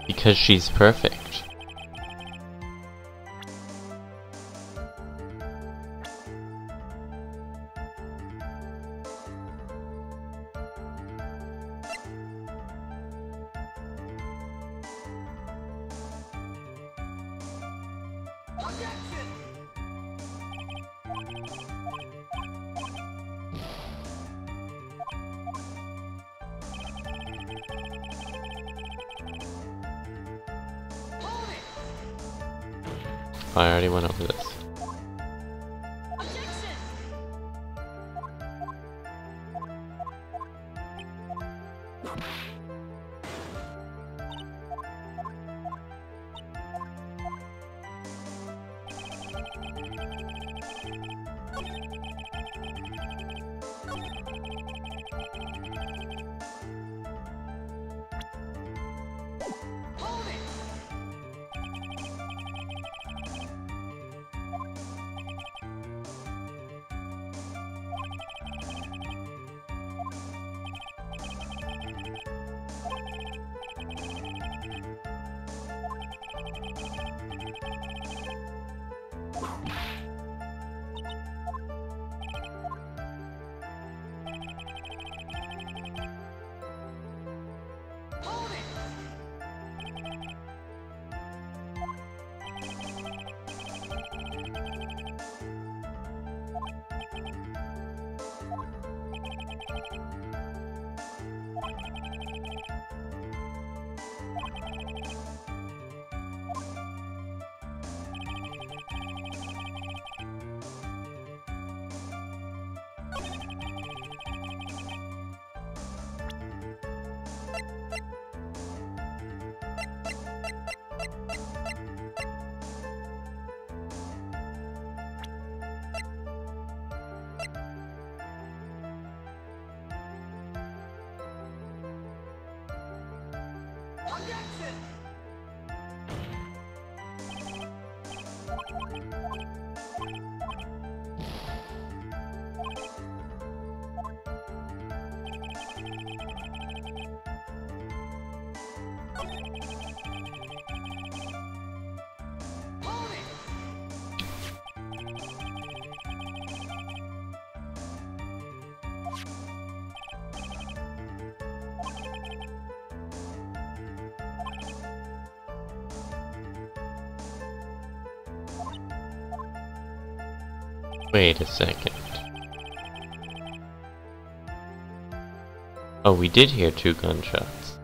Because she's perfect. I already went over this. Wait a second. Oh, we did hear 2 gunshots.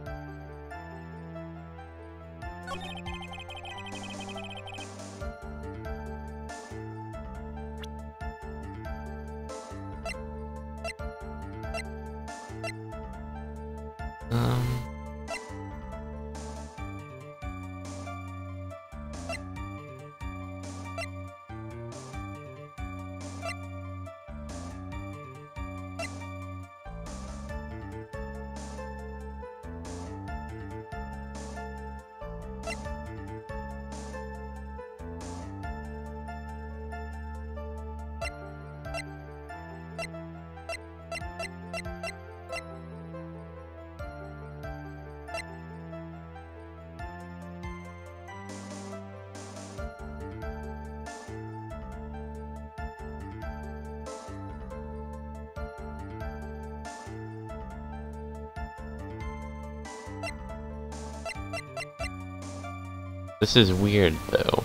This is weird, though.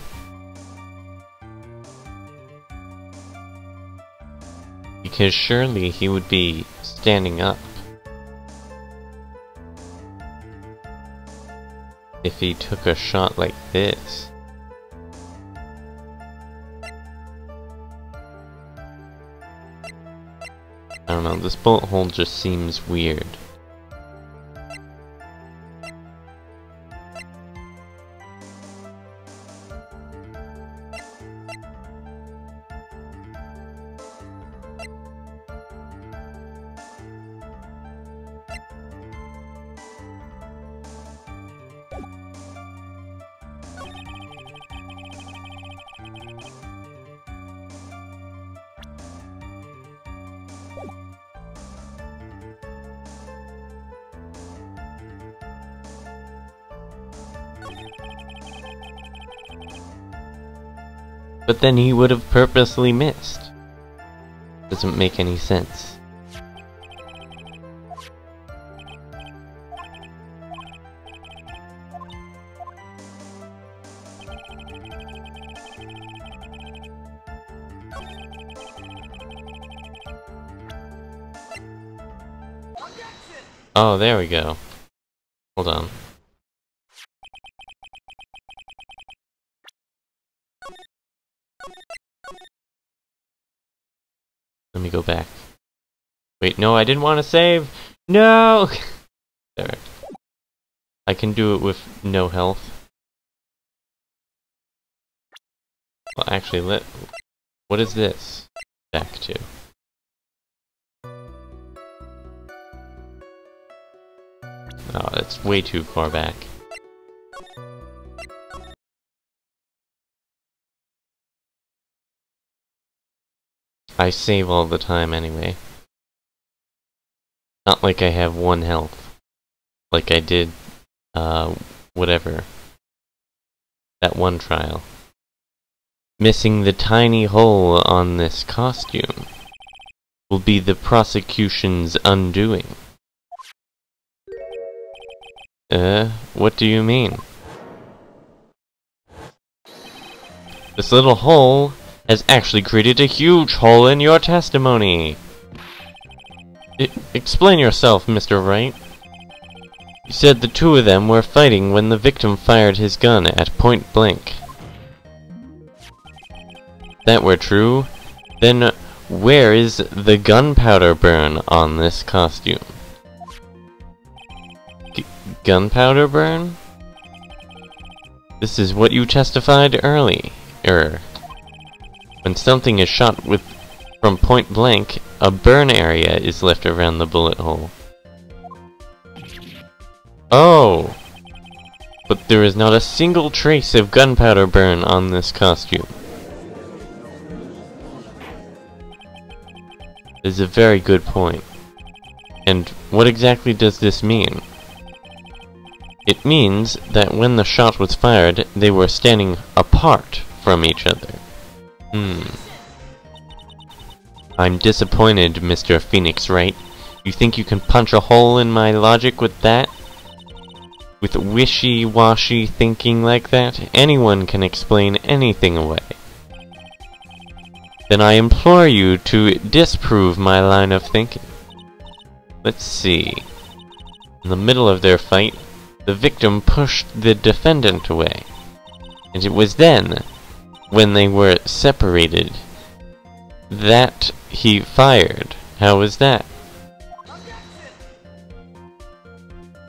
Because surely he would be standing up if he took a shot like this. I don't know, this bullet hole just seems weird. But then he would have purposely missed. Doesn't make any sense. Oh, there we go. Hold on. Let me go back. Wait, no, I didn't want to save! No! There. I can do it with no health. Well, actually, what is this? Back to. Oh, it's way too far back. I save all the time anyway. Not like I have 1 health. Like I did, whatever. That one trial. Missing the tiny hole on this costume will be the prosecution's undoing. What do you mean? This little hole has actually created a huge hole in your testimony. Explain yourself, Mr. Wright. You said the 2 of them were fighting when the victim fired his gun at point blank. If that were true, then where is the gunpowder burn on this costume? Gunpowder burn? This is what you testified earlier. When something is shot from point blank, a burn area is left around the bullet hole. Oh! But there is not a single trace of gunpowder burn on this costume. This is a very good point. And what exactly does this mean? It means that when the shot was fired, they were standing apart from each other. I'm disappointed, Mr. Phoenix Wright. You think you can punch a hole in my logic with that? With wishy-washy thinking like that, anyone can explain anything away. Then I implore you to disprove my line of thinking. Let's see. In the middle of their fight, the victim pushed the defendant away. And it was then, when they were separated, that he fired. How was that?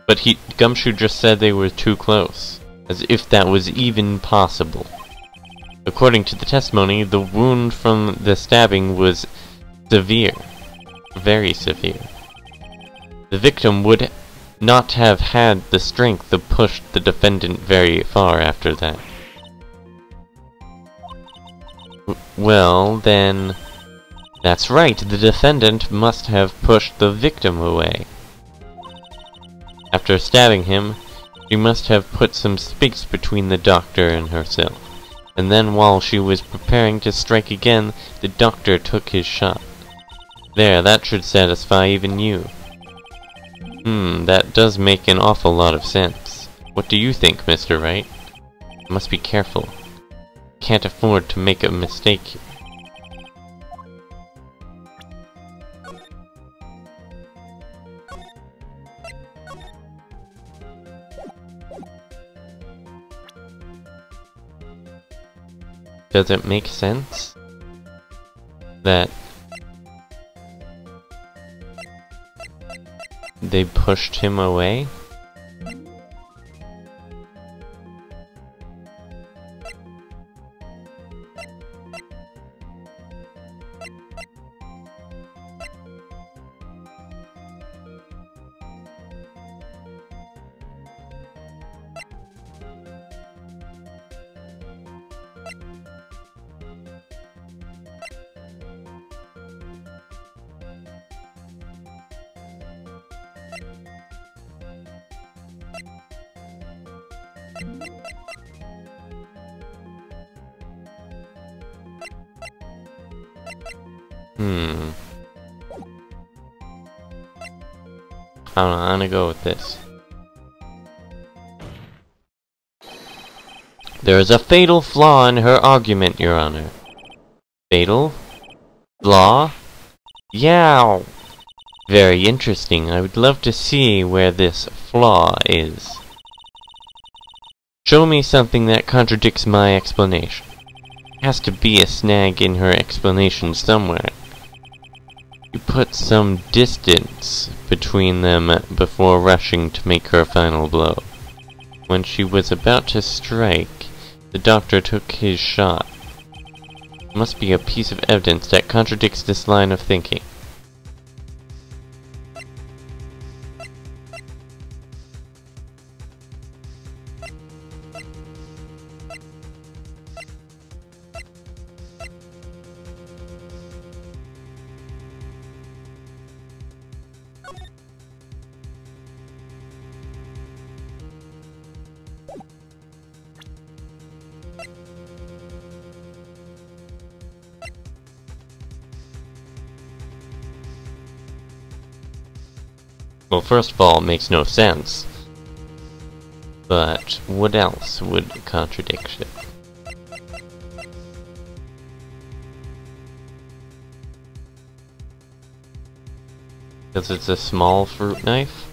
But Gumshoe just said they were too close, as if that was even possible. According to the testimony, the wound from the stabbing was severe. Very severe. The victim would not have had the strength to push the defendant very far after that. Well, then... That's right, the defendant must have pushed the victim away. After stabbing him, she must have put some space between the doctor and herself. And then while she was preparing to strike again, the doctor took his shot. There, that should satisfy even you. That does make an awful lot of sense. What do you think, Mr. Wright? Must be careful. Can't afford to make a mistake here. Does it make sense that they pushed him away? I don't know, I'm gonna go with this. There is a fatal flaw in her argument, Your Honor. Fatal? Flaw? Yeah! Very interesting. I would love to see where this flaw is. Show me something that contradicts my explanation. There has to be a snag in her explanation somewhere. You put some distance between them before rushing to make her final blow. When she was about to strike, the doctor took his shot. There must be a piece of evidence that contradicts this line of thinking. Well, first of all, it makes no sense. But what else would contradict it? Because it's a small fruit knife?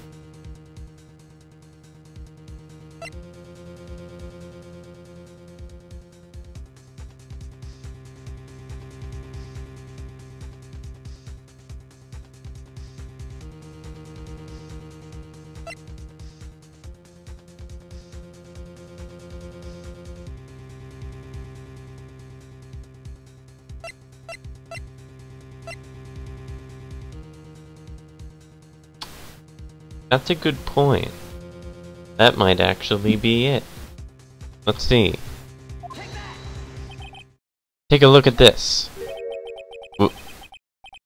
That's a good point. That might actually be it. Let's see. Take a look at this.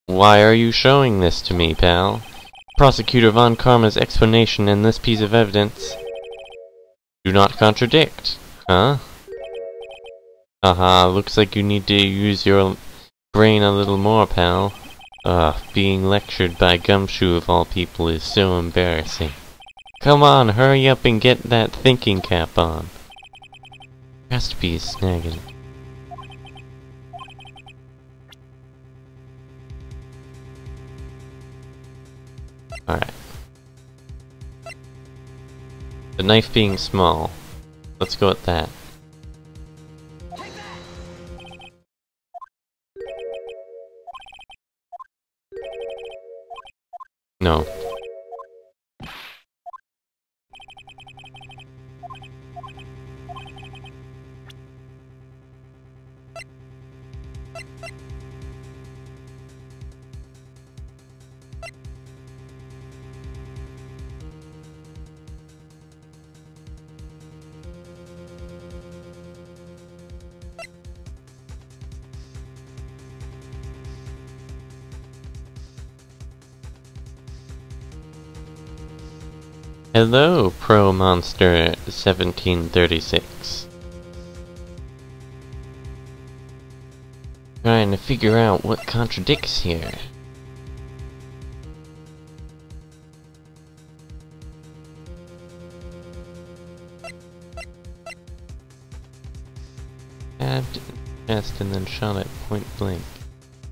Why are you showing this to me, pal? Prosecutor Von Karma's explanation and this piece of evidence do not contradict, huh? Haha, looks like you need to use your brain a little more, pal. Being lectured by Gumshoe of all people is so embarrassing. Come on, hurry up and get that thinking cap on. There has to be a snag in it. Alright. The knife being small. Let's go with that. No. Hello, Pro Monster 1736. Trying to figure out what contradicts here. stabbed in the chest and then shot at point blank.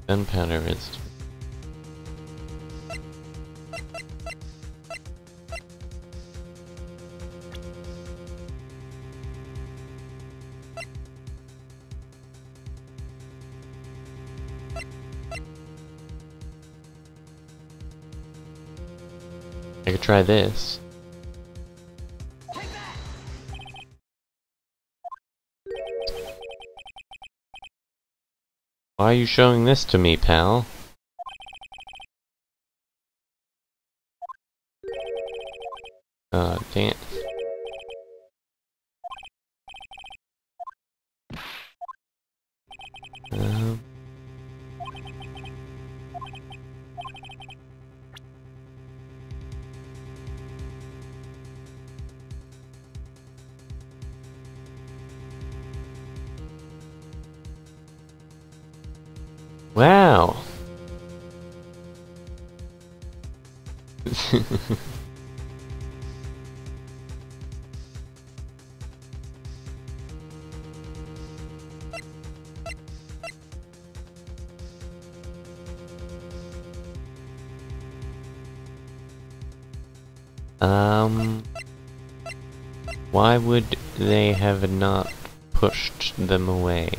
Gunpowder resistance. I could try this. Why are you showing this to me, pal? Damn. Wow! Why would they have not pushed them away?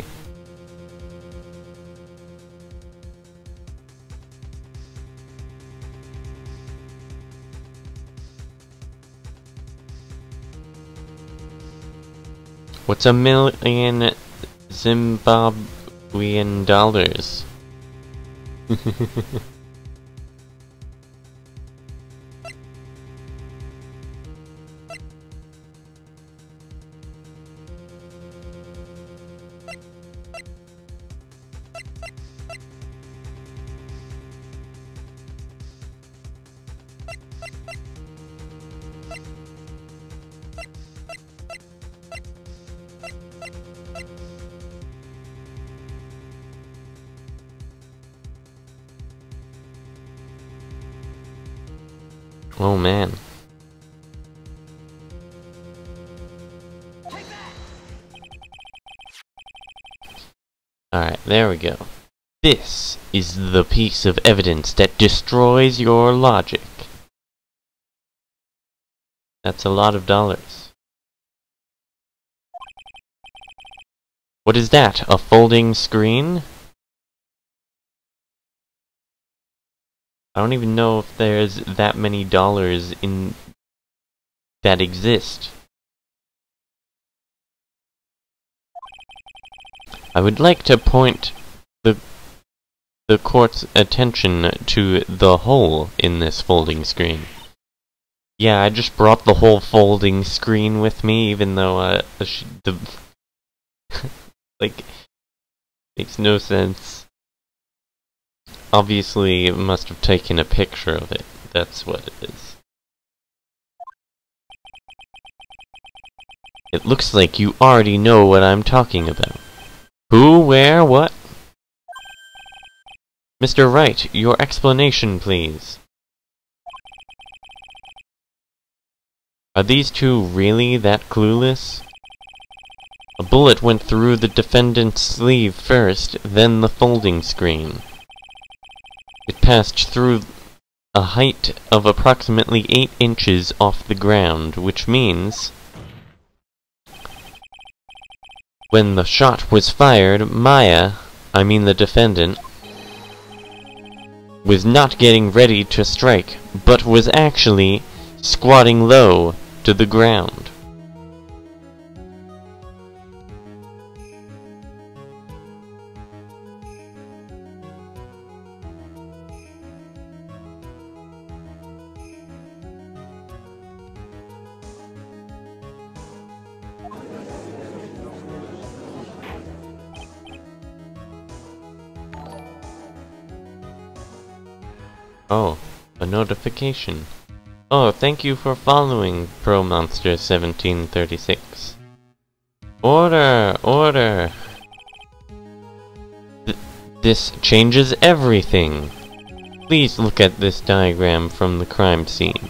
What's $1 million Zimbabwean dollars? Oh man. Alright, there we go. This is the piece of evidence that destroys your logic. That's a lot of dollars. What is that? A folding screen? I don't even know if there's that many dollars in that exist. I would like to point the court's attention to the hole in this folding screen. Yeah, I just brought the whole folding screen with me, even though like, makes no sense. Obviously, it must have taken a picture of it. That's what it is. It looks like you already know what I'm talking about. Who, where, what? Mr. Wright, your explanation, please. Are these two really that clueless? A bullet went through the defendant's sleeve first, then the folding screen. It passed through a height of approximately 8 inches off the ground, which means when the shot was fired, Maya, I mean the defendant, was not getting ready to strike, but was actually squatting low to the ground. Oh, a notification. Oh, thank you for following ProMonster1736. Order! Order! This changes everything! Please look at this diagram from the crime scene.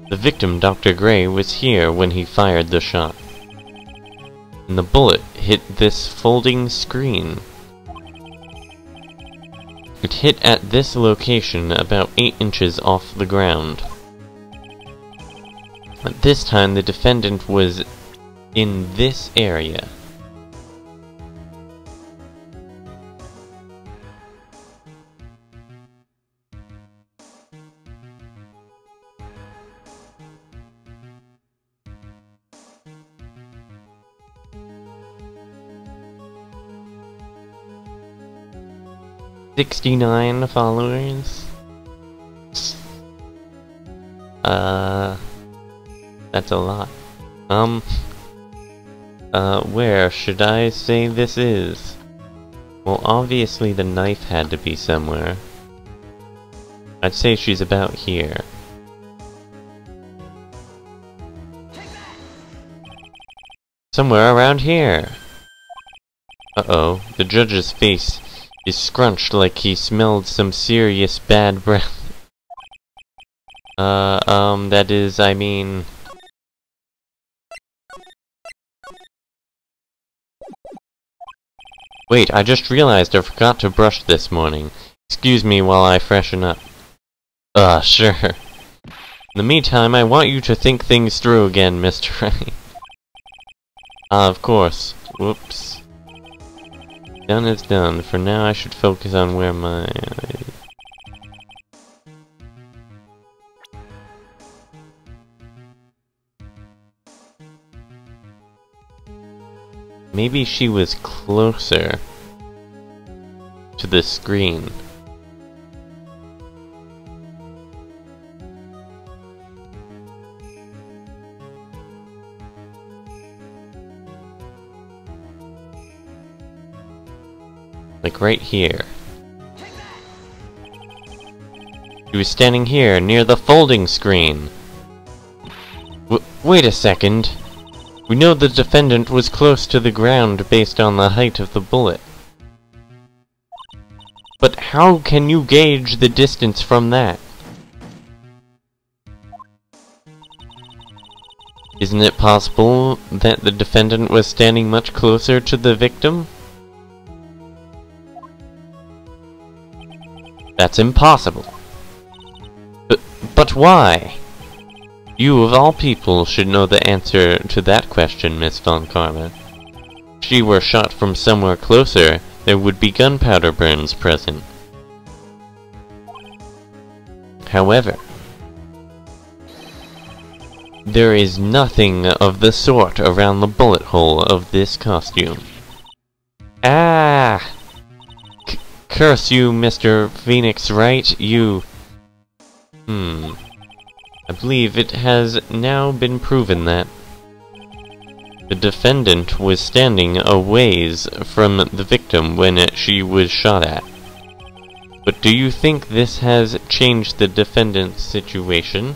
The victim, Dr. Gray, was here when he fired the shot. and the bullet hit this folding screen. It hit at this location about 8 inches off the ground. At this time, the defendant was in this area. "69 followers? That's a lot. Where should I say this is? Well, obviously the knife had to be somewhere. I'd say she's about here. Somewhere around here! Uh-oh, the judge's face is scrunched like he smelled some serious bad breath. That is, I mean... Wait, I just realized I forgot to brush this morning. Excuse me while I freshen up. Sure. In the meantime, I want you to think things through again, Mr. Wright. Of course. Whoops. Done is done. For now, I should focus on where my... Maybe she was closer to the screen. Like right here. She was standing here, near the folding screen. Wait a second. We know the defendant was close to the ground based on the height of the bullet. But how can you gauge the distance from that? Isn't it possible that the defendant was standing much closer to the victim? That's impossible. But why? You, of all people, should know the answer to that question, Miss Von Karma. If she were shot from somewhere closer, there would be gunpowder burns present. However, there is nothing of the sort around the bullet hole of this costume. Ah! Curse you, Mr. Phoenix Wright, you... I believe it has now been proven that the defendant was standing a ways from the victim when she was shot at. But do you think this has changed the defendant's situation?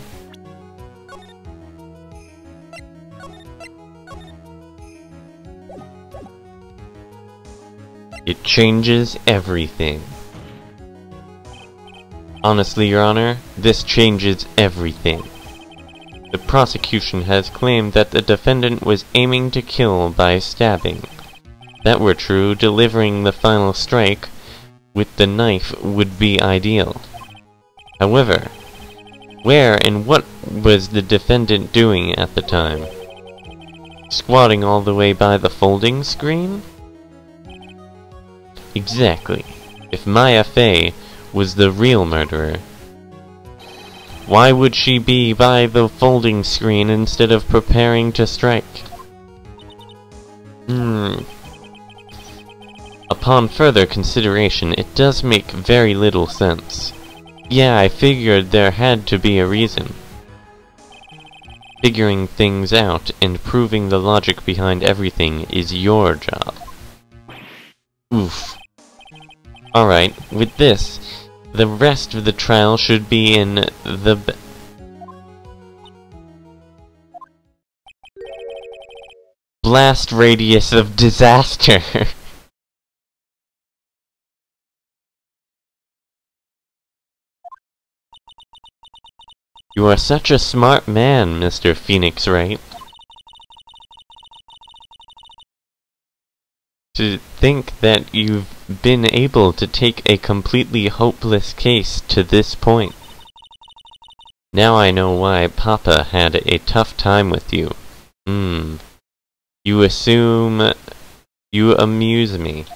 It changes everything. Honestly, Your Honor, this changes everything. The prosecution has claimed that the defendant was aiming to kill by stabbing. If that were true, delivering the final strike with the knife would be ideal. However, where and what was the defendant doing at the time? Squatting all the way by the folding screen? Exactly. If Maya Fey was the real murderer, why would she be by the folding screen instead of preparing to strike? Upon further consideration, it does make very little sense. Yeah, I figured there had to be a reason. Figuring things out and proving the logic behind everything is your job. Oof. Alright, with this, the rest of the trial should be in the blast radius of disaster. You are such a smart man, Mr. Phoenix Wright. To think that you've been able to take a completely hopeless case to this point. Now I know why Papa had a tough time with you. You assume... You amuse me.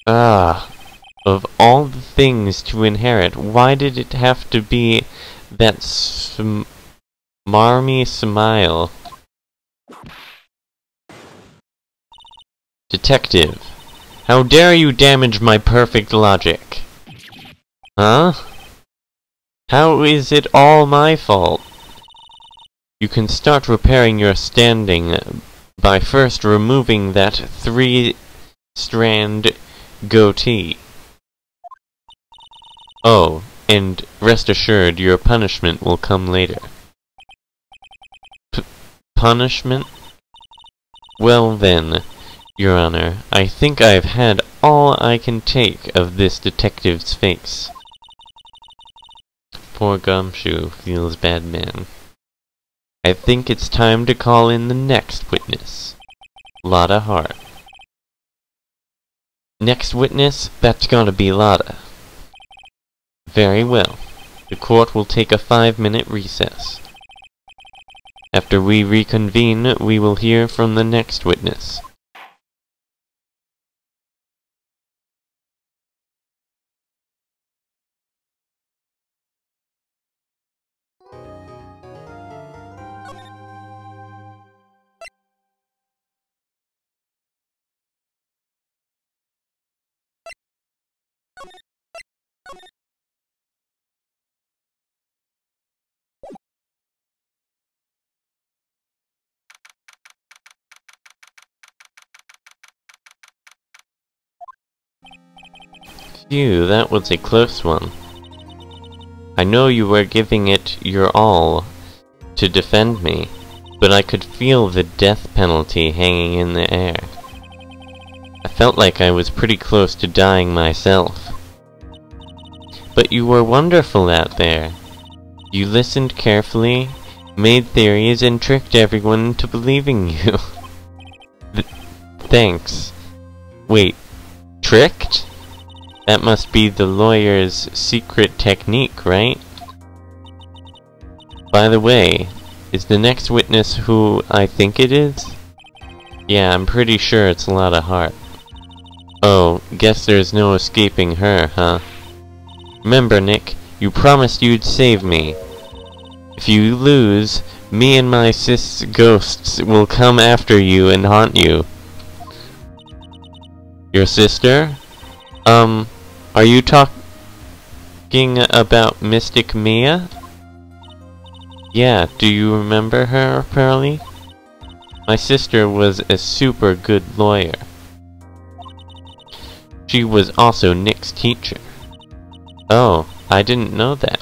Of all the things to inherit, why did it have to be that smarmy smile? Detective, how dare you damage my perfect logic? Huh? How is it all my fault? You can start repairing your standing by first removing that 3-strand goatee. Oh, and rest assured your punishment will come later. Punishment? Well then, Your Honor, I think I've had all I can take of this detective's face. Poor Gumshoe feels bad man. I think it's time to call in the next witness. Lotta Hart. Next witness, that's gonna be Lotta. Very well. The court will take a 5-minute recess. After we reconvene, we will hear from the next witness. Phew, that was a close one. I know you were giving it your all to defend me, but I could feel the death penalty hanging in the air. I felt like I was pretty close to dying myself. But you were wonderful out there. You listened carefully, made theories, and tricked everyone into believing you. Thanks. Wait, tricked? That must be the lawyer's secret technique, right? By the way, is the next witness who I think it is? Yeah, I'm pretty sure it's Lotta Hart. Oh, guess there's no escaping her, huh? Remember, Nick, you promised you'd save me. If you lose, me and my sis ghosts will come after you and haunt you. Your sister? Are you talking about Mystic Mia? Yeah, do you remember her, Pearly? My sister was a super good lawyer. She was also Nick's teacher. Oh, I didn't know that.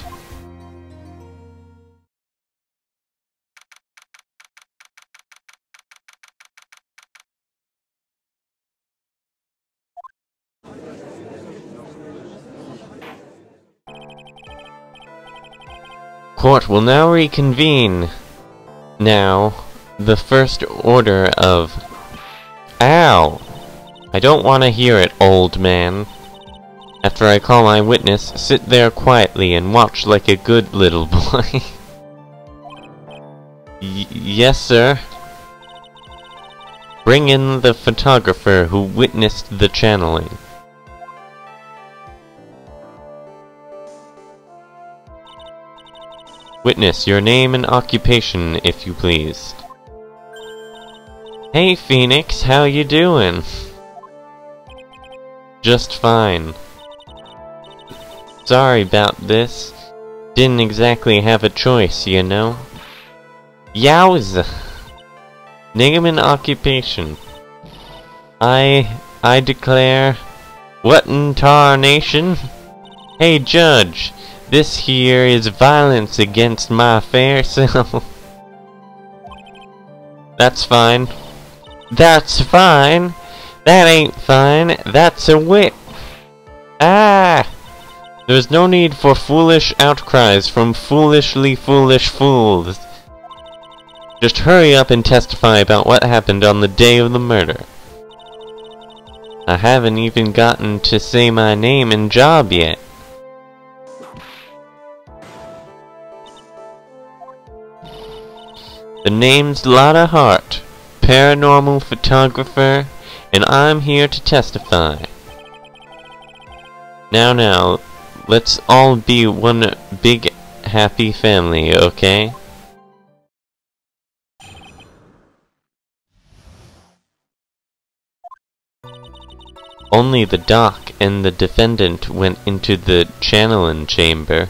Court will now reconvene. Now, the first order of... Ow! I don't want to hear it, old man. After I call my witness, sit there quietly and watch like a good little boy. Yes, sir. Bring in the photographer who witnessed the channeling. Witness, your name and occupation, if you please. Hey, Phoenix, how you doing? Just fine. Sorry about this. Didn't exactly have a choice, you know? Yowza! Name and occupation. I declare... What in tarnation? Hey, Judge! This here is violence against my fair self. That's fine. That's fine! That ain't fine! That's a whip! Ah! There's no need for foolish outcries from foolishly foolish fools. Just hurry up and testify about what happened on the day of the murder. I haven't even gotten to say my name and job yet. The name's Lotta Hart, paranormal photographer, and I'm here to testify. Now, let's all be one big happy family, okay? Only the doc and the defendant went into the channeling chamber.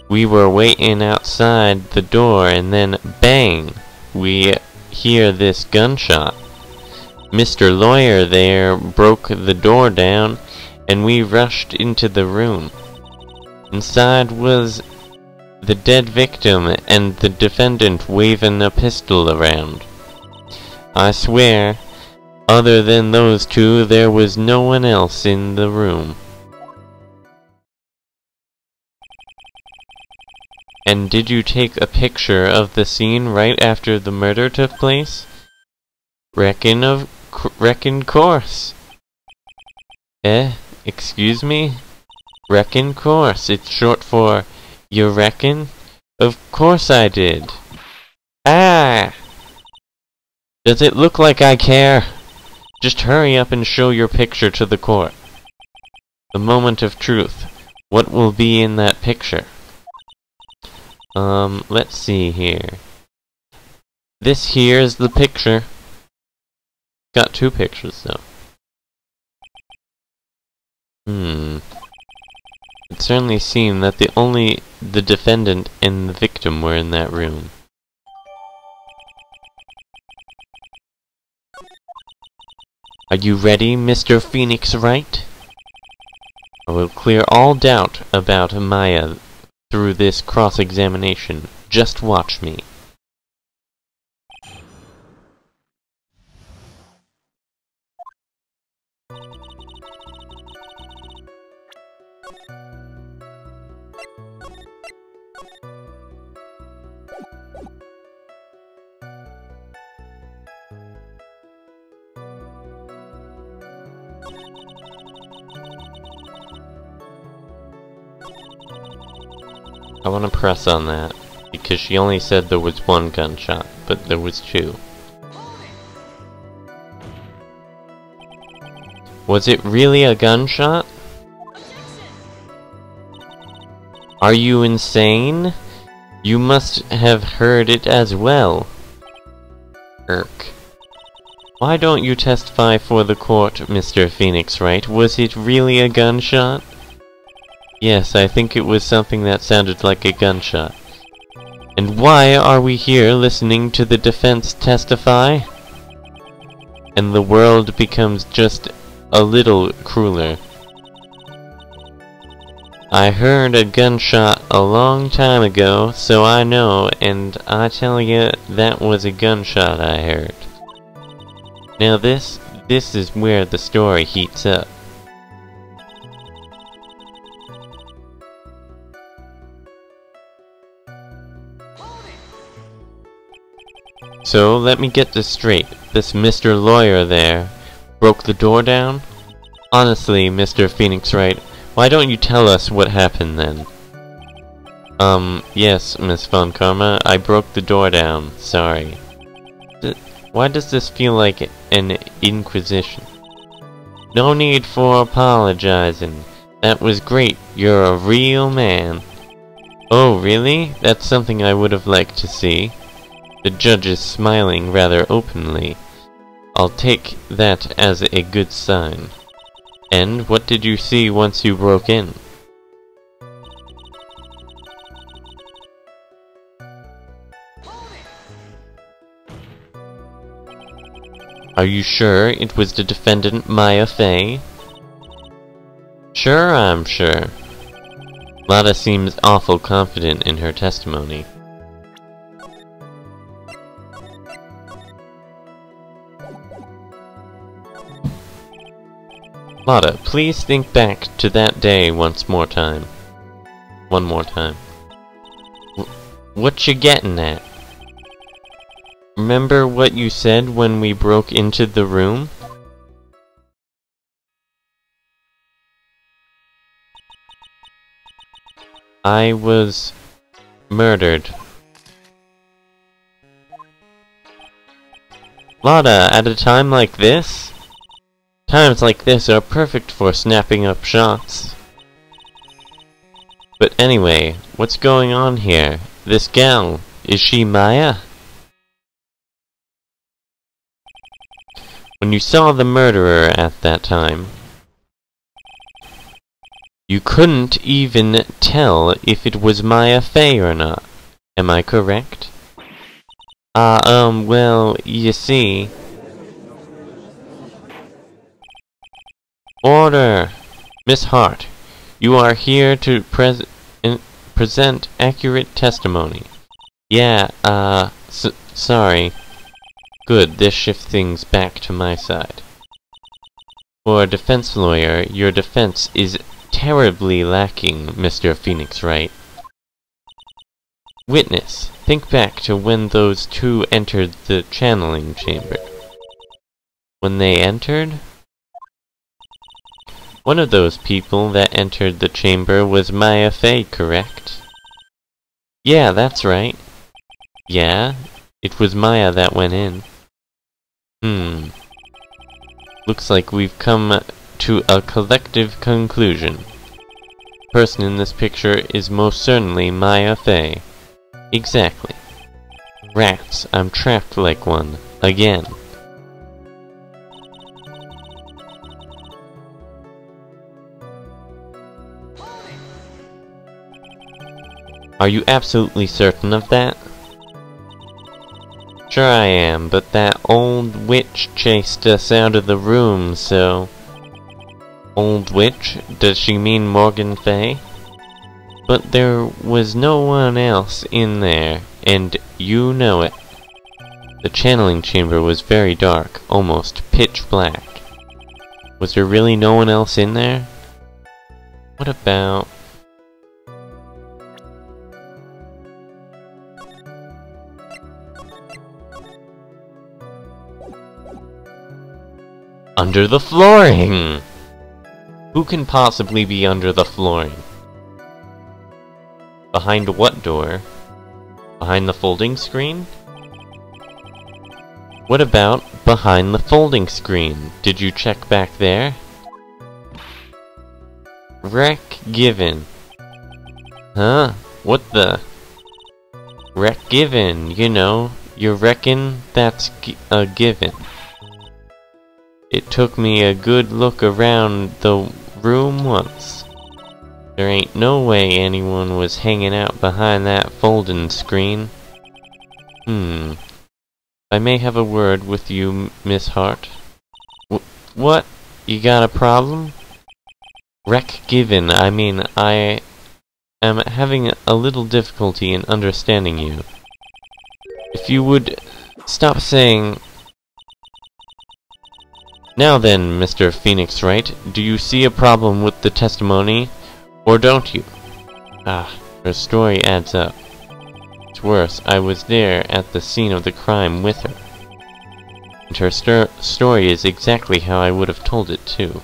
We were waiting outside the door and then, bang, we hear this gunshot. Mr. Lawyer there broke the door down and we rushed into the room. Inside was the dead victim and the defendant waving a pistol around. I swear, other than those two, there was no one else in the room. And did you take a picture of the scene right after the murder took place? Reckon course. Excuse me? Reckon course. It's short for, you reckon? Of course I did. Ah! Does it look like I care? Just hurry up and show your picture to the court. The moment of truth. What will be in that picture? Let's see here. This here is the picture. Got two pictures though. It certainly seemed that the defendant and the victim were in that room. Are you ready, Mr. Phoenix Wright? I will clear all doubt about Maya through this cross-examination. Just watch me. I want to press on that, because she only said there was one gunshot, but there was two. Was it really a gunshot? Are you insane? You must have heard it as well. Irk. Why don't you testify for the court, Mr. Phoenix Wright? Was it really a gunshot? Yes, I think it was something that sounded like a gunshot. And why are we here listening to the defense testify? And the world becomes just a little crueler. I heard a gunshot a long time ago, so I know, and I tell you, that was a gunshot I heard. Now this is where the story heats up. So, let me get this straight. This Mr. Lawyer there broke the door down? Honestly, Mr. Phoenix Wright, why don't you tell us what happened then? Yes, Miss Von Karma, I broke the door down. Sorry. Why does this feel like an inquisition? No need for apologizing. That was great. You're a real man. Oh, really? That's something I would have liked to see. The judge is smiling rather openly. I'll take that as a good sign. And what did you see once you broke in? Are you sure it was the defendant Maya Fey? Sure, I'm sure. Lotta seems awful confident in her testimony. Lotta, please think back to that day one more time. What you getting at? Remember what you said when we broke into the room? I was murdered. Lotta, at a time like this? Times like this are perfect for snapping up shots. But anyway, what's going on here? This gal, is she Maya? When you saw the murderer at that time, you couldn't even tell if it was Maya Fey or not. Am I correct? Well, you see... Order! Miss Hart, you are here to present accurate testimony. Yeah, sorry. Good, this shifts things back to my side. For a defense lawyer, your defense is terribly lacking, Mr. Phoenix Wright. Witness, think back to when those two entered the channeling chamber. When they entered? One of those people that entered the chamber was Maya Fey, correct? Yeah, that's right. Yeah, it was Maya that went in. Looks like we've come to a collective conclusion. The person in this picture is most certainly Maya Fey. Exactly. Rats, I'm trapped like one. Again. Are you absolutely certain of that? Sure I am, but that old witch chased us out of the room, so... Old witch? Does she mean Morgan Fey? But there was no one else in there, and you know it. The channeling chamber was very dark, almost pitch black. Was there really no one else in there? What about... under the flooring! Who can possibly be under the flooring? Behind what door? Behind the folding screen? What about behind the folding screen? Did you check back there? Wreck given. Huh? What the? Wreck given, you know. You reckon that's a given. It took me a good look around the room once. There ain't no way anyone was hanging out behind that folding screen. I may have a word with you, Miss Hart. What? You got a problem? Wreck given, I mean, I am having a little difficulty in understanding you. If you would stop saying... Now then, Mr. Phoenix Wright, do you see a problem with the testimony, or don't you? Her story adds up. It's worse, I was there at the scene of the crime with her. And her story is exactly how I would have told it, too.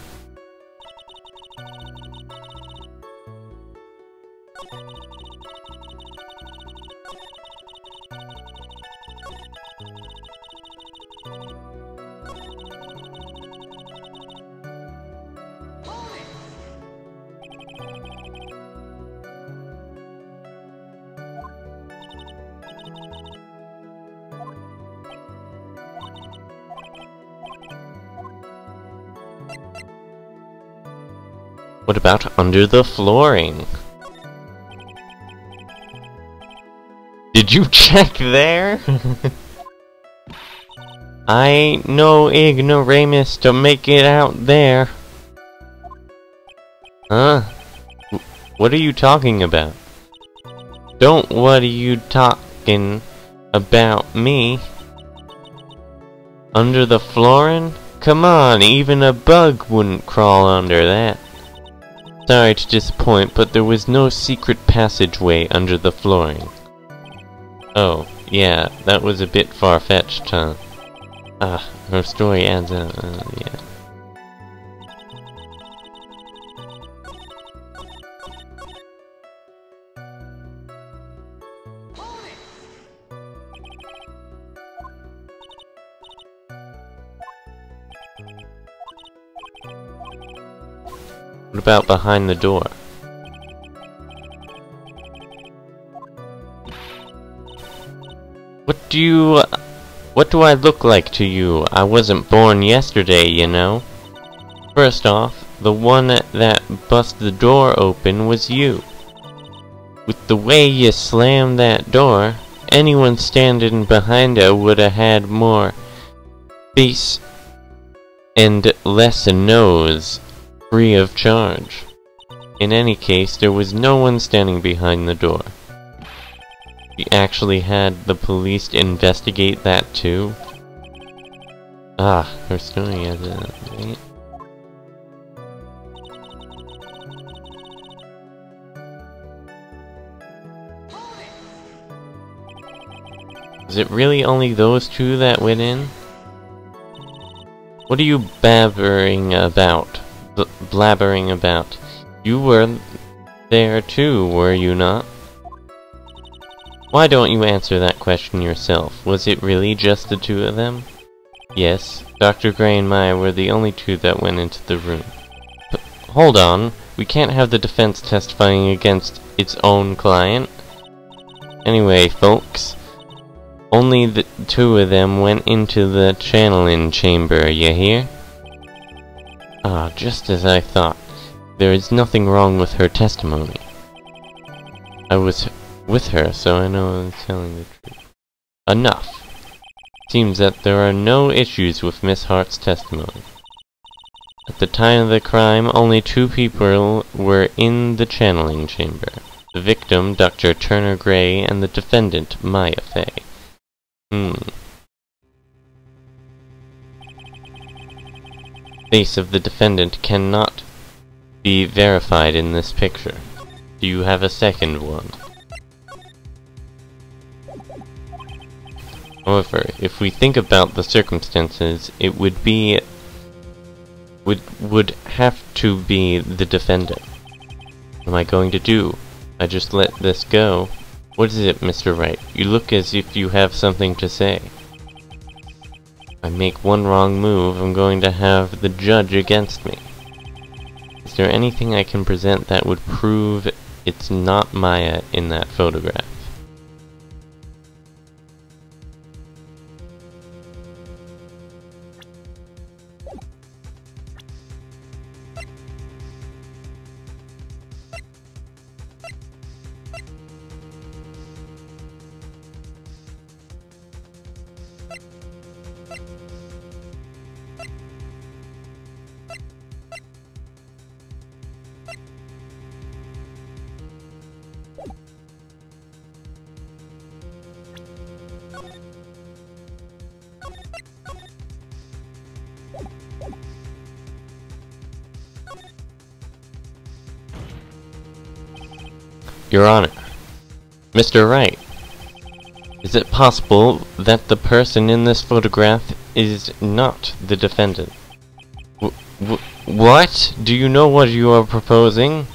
What about under the flooring? Did you check there? I ain't no ignoramus to make it out there. Huh? What are you talking about? What are you talking about me? Under the flooring? Come on, even a bug wouldn't crawl under that. Sorry to disappoint, but there was no secret passageway under the flooring. Oh, Yeah, that was a bit far-fetched, huh? Ah, her story adds up, yeah. What about behind the door? What do I look like to you? I wasn't born yesterday, you know. First off, the one that busted the door open was you. With the way you slammed that door, anyone standing behind her would have had more face and less a nose, free of charge. In any case, there was no one standing behind the door. You actually had the police investigate that too? Ah, her story has a... right? Is it really only those two that went in? What are you blabbering about? Blabbering about? You were there too, were you not? Why don't you answer that question yourself? Was it really just the two of them? Yes, Dr. Gray and Maya were the only two that went into the room. But hold on, we can't have the defense testifying against its own client. Anyway, folks, only the two of them went into the channeling chamber, you hear? Ah, just as I thought. There is nothing wrong with her testimony. I was with her, so I know I'm telling the truth. Enough! Seems that there are no issues with Miss Hart's testimony. At the time of the crime, only two people were in the channeling chamber. The victim, Dr. Turner Gray, and the defendant, Maya Fey. Face of the defendant cannot be verified in this picture. Do you have a second one? However, if we think about the circumstances, it would have to be the defendant. What am I going to do? I just let this go? What is it, Mr. Wright? You look as if you have something to say. If I make one wrong move, I'm going to have the judge against me. Is there anything I can present that would prove it's not Maya in that photograph? Your Honor, Mr. Wright, is it possible that the person in this photograph is not the defendant? What? Do you know what you are proposing?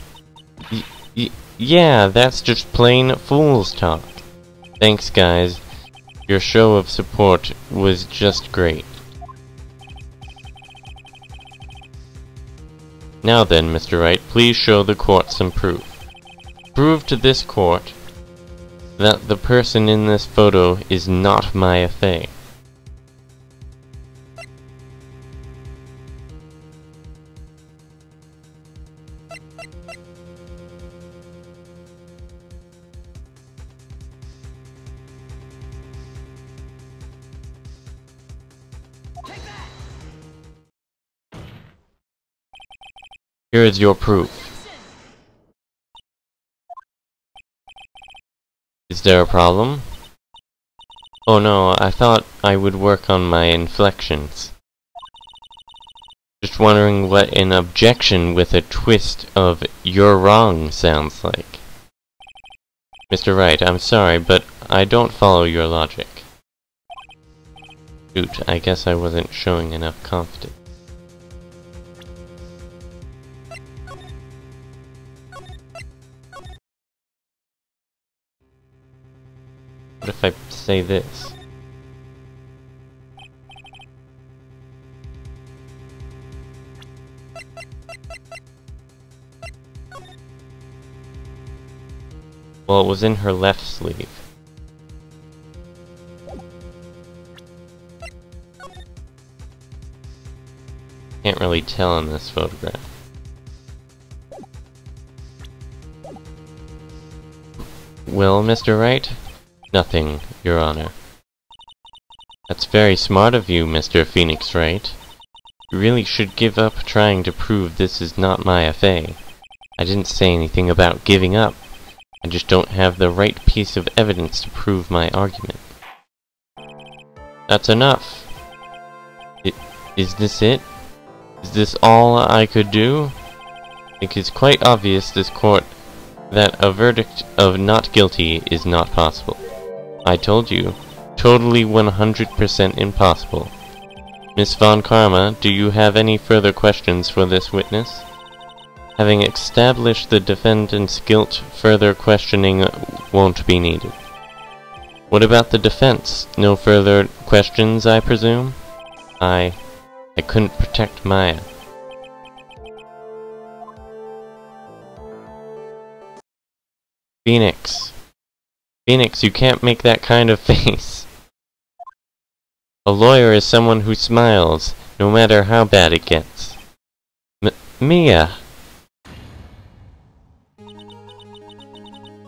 Yeah, that's just plain fool's talk. Thanks, guys. Your show of support was just great. Now then, Mr. Wright, please show the court some proof. Prove to this court that the person in this photo is not Maya Fey. Here is your proof. Is there a problem? Oh no, I thought I would work on my inflections. Just wondering what an objection with a twist of "you're wrong" sounds like. Mr. Wright, I'm sorry, but I don't follow your logic. Shoot, I guess I wasn't showing enough confidence. What if I say this? Well, it was in her left sleeve. Can't really tell in this photograph. Well, Mr. Wright? Nothing, Your Honor. That's very smart of you, Mr. Phoenix Wright. You really should give up trying to prove this is not my FA. I didn't say anything about giving up. I just don't have the right piece of evidence to prove my argument. That's enough. Is this it? Is this all I could do? I think it's quite obvious this court that a verdict of not guilty is not possible. I told you, totally 100% impossible. Miss Von Karma, do you have any further questions for this witness? Having established the defendant's guilt, further questioning won't be needed. What about the defense? No further questions, I presume? I couldn't protect Maya. Phoenix. Phoenix, you can't make that kind of face. A lawyer is someone who smiles, no matter how bad it gets. Mia!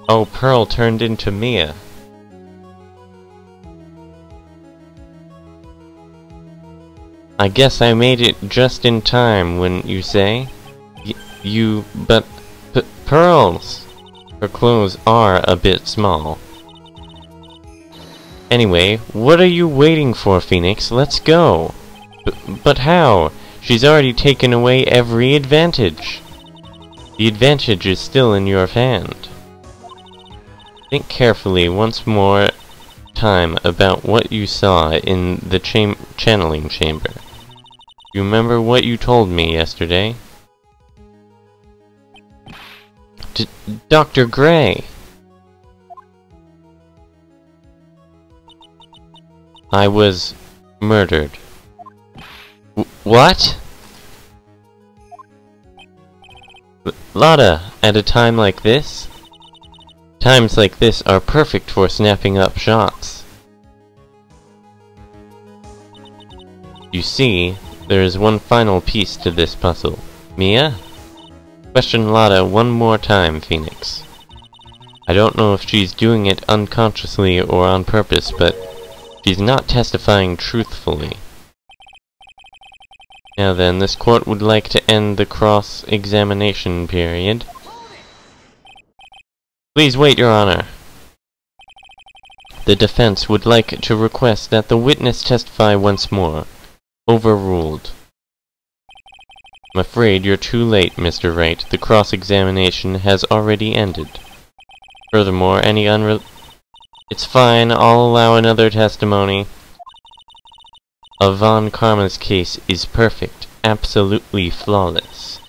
Oh, Pearl turned into Mia. I guess I made it just in time, wouldn't you say? But Pearls! Her clothes are a bit small. Anyway, what are you waiting for, Phoenix? Let's go! But how? She's already taken away every advantage. The advantage is still in your hand. Think carefully once more time about what you saw in the channeling chamber. You remember what you told me yesterday? Dr. Gray! I was murdered. What? Lotta, at a time like this? Times like this are perfect for snapping up shots. You see, there is one final piece to this puzzle. Mia? Question Lotta one more time, Phoenix. I don't know if she's doing it unconsciously or on purpose, but she's not testifying truthfully. Now then, this court would like to end the cross-examination period. Please wait, Your Honor. The defense would like to request that the witness testify once more. Overruled. I'm afraid you're too late, Mr. Wright. The cross-examination has already ended. Furthermore, It's fine, I'll allow another testimony. Von Karma's case is perfect, absolutely flawless.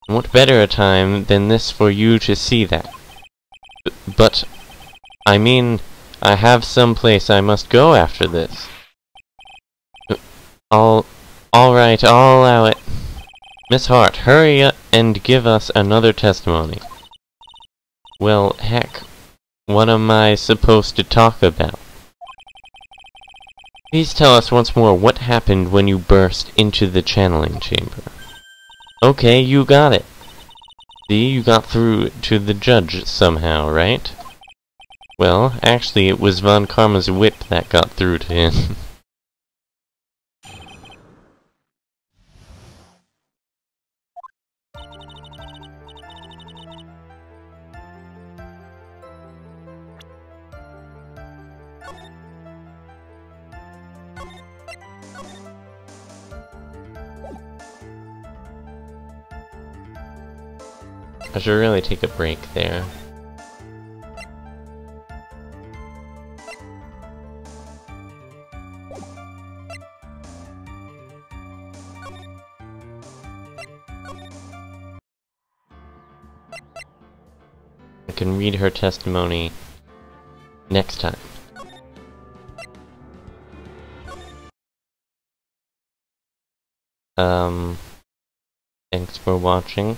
And what better a time than this for you to see that? But, I mean, I have some place I must go after this. Alright, I'll allow it. Miss Hart, hurry up and give us another testimony. Well, heck, what am I supposed to talk about? Please tell us once more what happened when you burst into the channeling chamber. Okay, you got it. See, you got through to the judge somehow, right? Well, actually it was Von Karma's whip that got through to him. I should really take a break there. can read her testimony next time. Thanks for watching.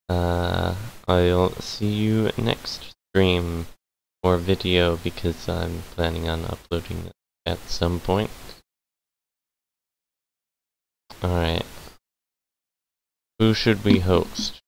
I'll see you next stream or video because I'm planning on uploading it at some point. Alright. Who should we host?